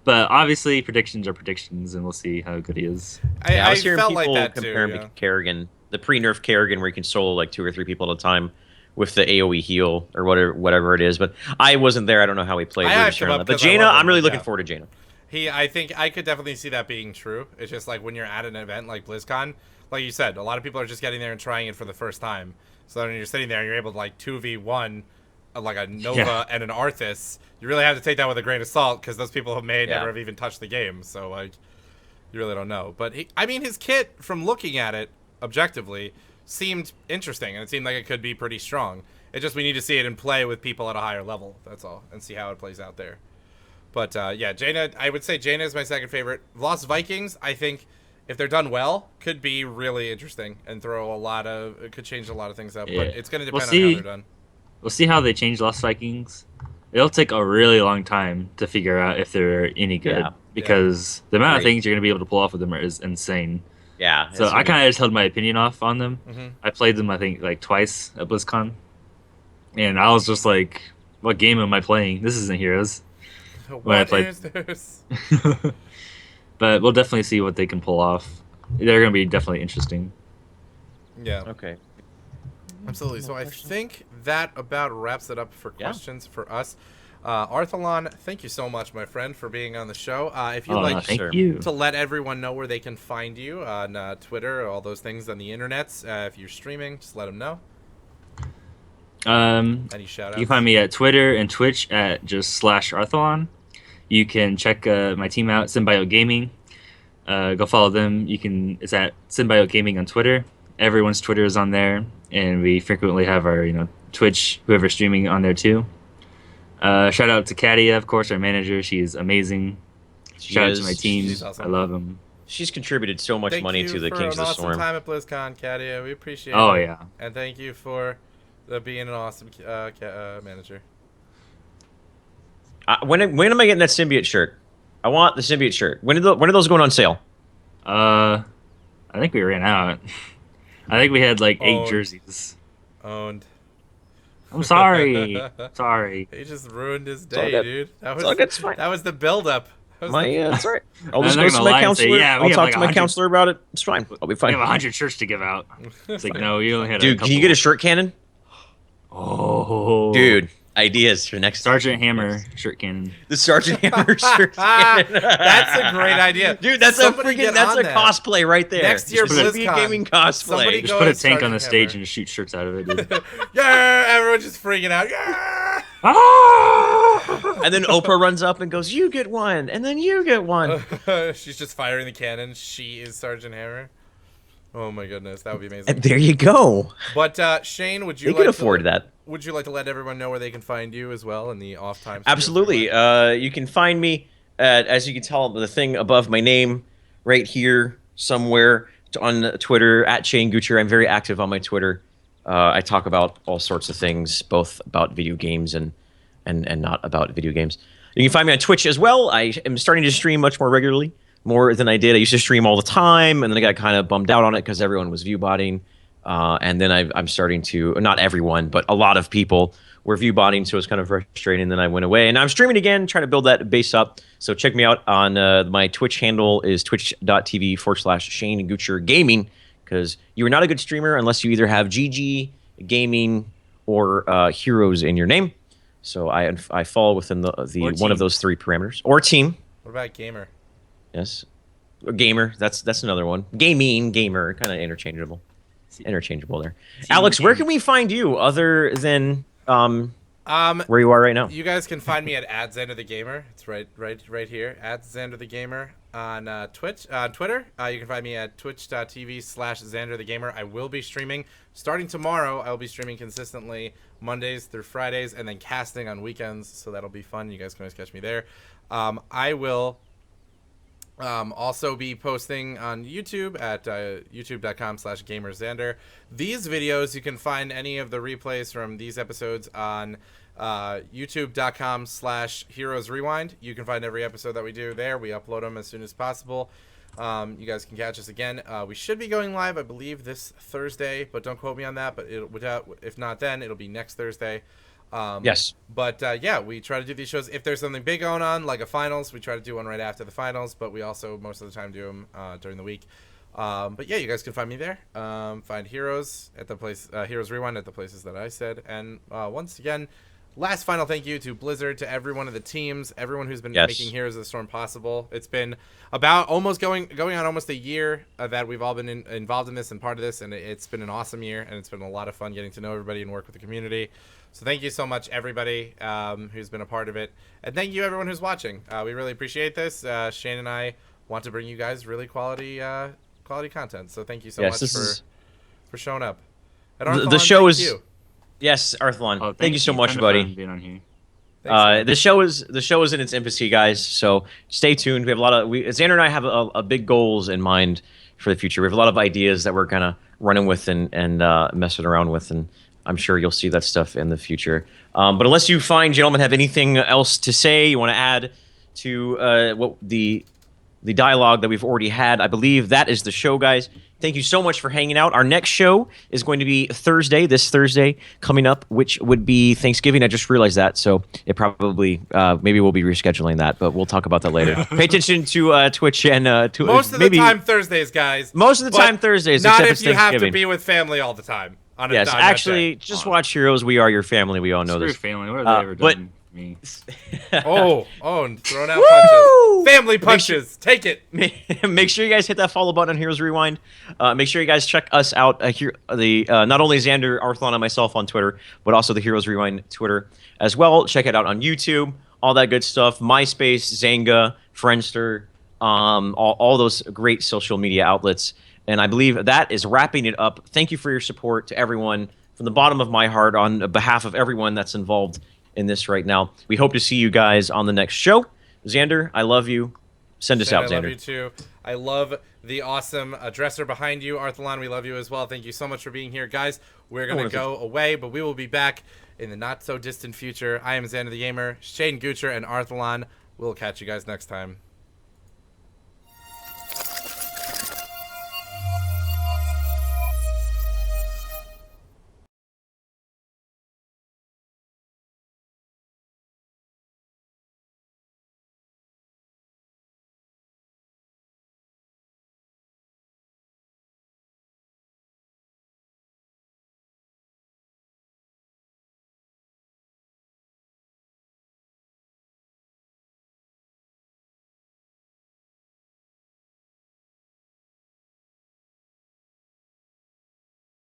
But obviously, predictions are predictions, and we'll see how good he is. Yeah, I I was hearing felt people like that compare too. him to Kerrigan, the pre-nerf Kerrigan, where you can solo like 2 or 3 people at a time with the AOE heal or whatever it is. But I wasn't there. I don't know how he played. I We're hyped just him hearing up that. But 'cause I Jaina, love him, I'm really but looking yeah. forward to Jaina. I think I could definitely see that being true. It's just like when you're at an event like BlizzCon, like you said, a lot of people are just getting there and trying it for the first time. So then when you're sitting there and you're able to like 2v1 like a Nova Yeah. and an Arthas, you really have to take that with a grain of salt because those people have Yeah. never have even touched the game. So like, you really don't know. But his kit, from looking at it objectively, seemed interesting, and it seemed like it could be pretty strong. It just, we need to see it in play with people at a higher level. That's all, and see how it plays out there. But yeah, Jaina, I would say Jaina is my second favorite. Lost Vikings, I think, if they're done well, could be really interesting and it could change a lot of things up. Yeah. But it's going to We'll depend on see. how they're done. We'll see how they change Lost Vikings. It'll take a really long time to figure out if they're any good Yeah. because the amount of Right. things you're going to be able to pull off with them is insane. Yeah. So I kind of just held my opinion off on them. Mhm. I played them, I think, like twice at BlizzCon, and I was just like, "What game am I playing? This isn't Heroes." When I What played- is this? But we'll definitely see what they can pull off. They're going to be definitely interesting. Yeah. Okay. Absolutely. So I think that about wraps it up for Yeah. questions for us. Arthelon, thank you so much, my friend, for being on the show. If you'd Oh, like thank sir. you. to let everyone know where they can find you on Twitter, all those things on the internets, if you're streaming, just let them know. Any shout outs? You can find me at Twitter and Twitch at just /Arthelon. You can check my team out, Symbiote Gaming. Go follow them. It's at Symbiote Gaming on Twitter. Everyone's Twitter is on there, and we frequently have our Twitch, whoever's streaming on there too. Shout out to Katia, of course, our manager. She's amazing. Shout out to my team. Awesome. I love them. She's contributed so much money to the Kings of the Storm. Thank you for an awesome time at BlizzCon, Katia. We appreciate it. Oh yeah. And thank you for being an awesome manager. When am I getting that Symbiote shirt? I want the Symbiote shirt. When are those going on sale? I think we ran out. I think we had like 8 Owned. jerseys. Owned. I'm sorry. Sorry. He just ruined his all day, good. dude. That all good, it's fine. that was the build-up. That's right. I'll I'm just not go to gonna my lie and counselor. say, yeah, we I'll have talk like to my 100 counselor about it. It's fine. I'll be We fine. have 100 shirts to give out. It's like, no, you only had a Dude, couple. can you get a shirt cannon? Oh. Dude, ideas for next Sergeant Hammer shirt cannon. The Sergeant Hammer shirt cannon. That's a great idea. Dude, that's Somebody a get that's on a that. cosplay right there. Next year, It's just a BlizzCon, gaming cosplay. somebody Just go put a as tank on the Sergeant stage Hammer. and shoot shirts out of it, dude. Yeah, everyone's just freaking out. Yeah. Ah! And then Oprah runs up and goes, "You get one," and then you get one. She's just firing the cannon. She is Sergeant Hammer. Oh my goodness, that would be amazing. And there you go. But Shane, would you They like could afford that. Would you like to let everyone know where they can find you as well in the off time? Absolutely. You can find me at, as you can tell, the thing above my name, right here somewhere on Twitter at ShaneGoocher. I'm very active on my Twitter. I talk about all sorts of things, both about video games and not about video games. You can find me on Twitch as well. I am starting to stream much more regularly, more than I did. I used to stream all the time, and then I got kind of bummed out on it because everyone was viewbotting. And then I'm starting to, not everyone, but a lot of people were viewbotting, so it was kind of frustrating. Then I went away, and I'm streaming again, trying to build that base up. So check me out on my Twitch handle is twitch.tv/ShaneGoocher Gaming, because you are not a good streamer unless you either have GG Gaming or Heroes in your name. So I fall within the one of those 3 parameters, or team. What about gamer? Yes, gamer. That's another one. Gaming, gamer, kind of interchangeable there. Alex, where can we find you other than where you are right now? You guys can find me at Zander the Gamer. It's right here. Zander the Gamer on Twitch, Twitter. You can find me at twitch.tv/Zander the Gamer. I will be streaming starting tomorrow. I'll be streaming consistently Mondays through Fridays, and then casting on weekends. So that'll be fun. You guys can always catch me there. I will also be posting on YouTube at youtube.com/GamerZander. These videos, you can find any of the replays from these episodes on youtube.com/Heroes Rewind. You can find every episode that we do there. We upload them as soon as possible. You guys can catch us again. We should be going live, I believe, this Thursday, but don't quote me on that. But if not then, it'll be next Thursday. Yes. But yeah, we try to do these shows. If there's something big going on, like a finals, we try to do one right after the finals. But we also most of the time do them during the week. But yeah, you guys can find me there. Find Heroes at the place, Heroes Rewind at the places that I said. And once again, last final thank you to Blizzard, to every one of the teams, everyone who's been making Heroes of the Storm possible. It's been about almost going on almost a year that we've all been involved in this and part of this, and it's been an awesome year, and it's been a lot of fun getting to know everybody and work with the community. So thank you so much, everybody who's been a part of it, and thank you everyone who's watching. We really appreciate this. Shane and I want to bring you guys really quality content. So thank you so much for showing up. And Arthelon, the show is you. Yes, Arthelon. Oh, thank you so much, buddy. Being on here. The show is in its infancy, guys. So stay tuned. We have a lot of Xander and I have a big goals in mind for the future. We have a lot of ideas that we're kind of running with and messing around with, and I'm sure you'll see that stuff in the future. But unless you find, gentlemen, have anything else to say, you want to add to what the dialogue that we've already had, I believe that is the show, guys. Thank you so much for hanging out. Our next show is going to be this Thursday coming up, which would be Thanksgiving. I just realized that, so it probably maybe we'll be rescheduling that, but we'll talk about that later. Pay attention to Twitch and to most of the time Thursdays, guys. Most of the time Thursdays, not except if it's you have to Thanksgiving. be with family all the time. Yes, actually, just watch Heroes. We are your family. We all know Screw this. family. What have they ever done? me. Oh, and throwing out punches. Family punches. Take it. Make sure you guys hit that follow button on Heroes Rewind. Make sure you guys check us out here. Not only Zander, Arthelon, and myself on Twitter, but also the Heroes Rewind Twitter as well. Check it out on YouTube. All that good stuff. MySpace, Zanga, Friendster, all those great social media outlets. And I believe that is wrapping it up. Thank you for your support to everyone from the bottom of my heart on behalf of everyone that's involved in this right now. We hope to see you guys on the next show. Xander, I love you. Send us out, Xander. I love you too. I love the awesome dresser behind you. Arthelon, we love you as well. Thank you so much for being here. Guys, we're going to go away, but we will be back in the not-so-distant future. I am Zander the Gamer, ShaneGoocher, and Arthelon. We'll catch you guys next time.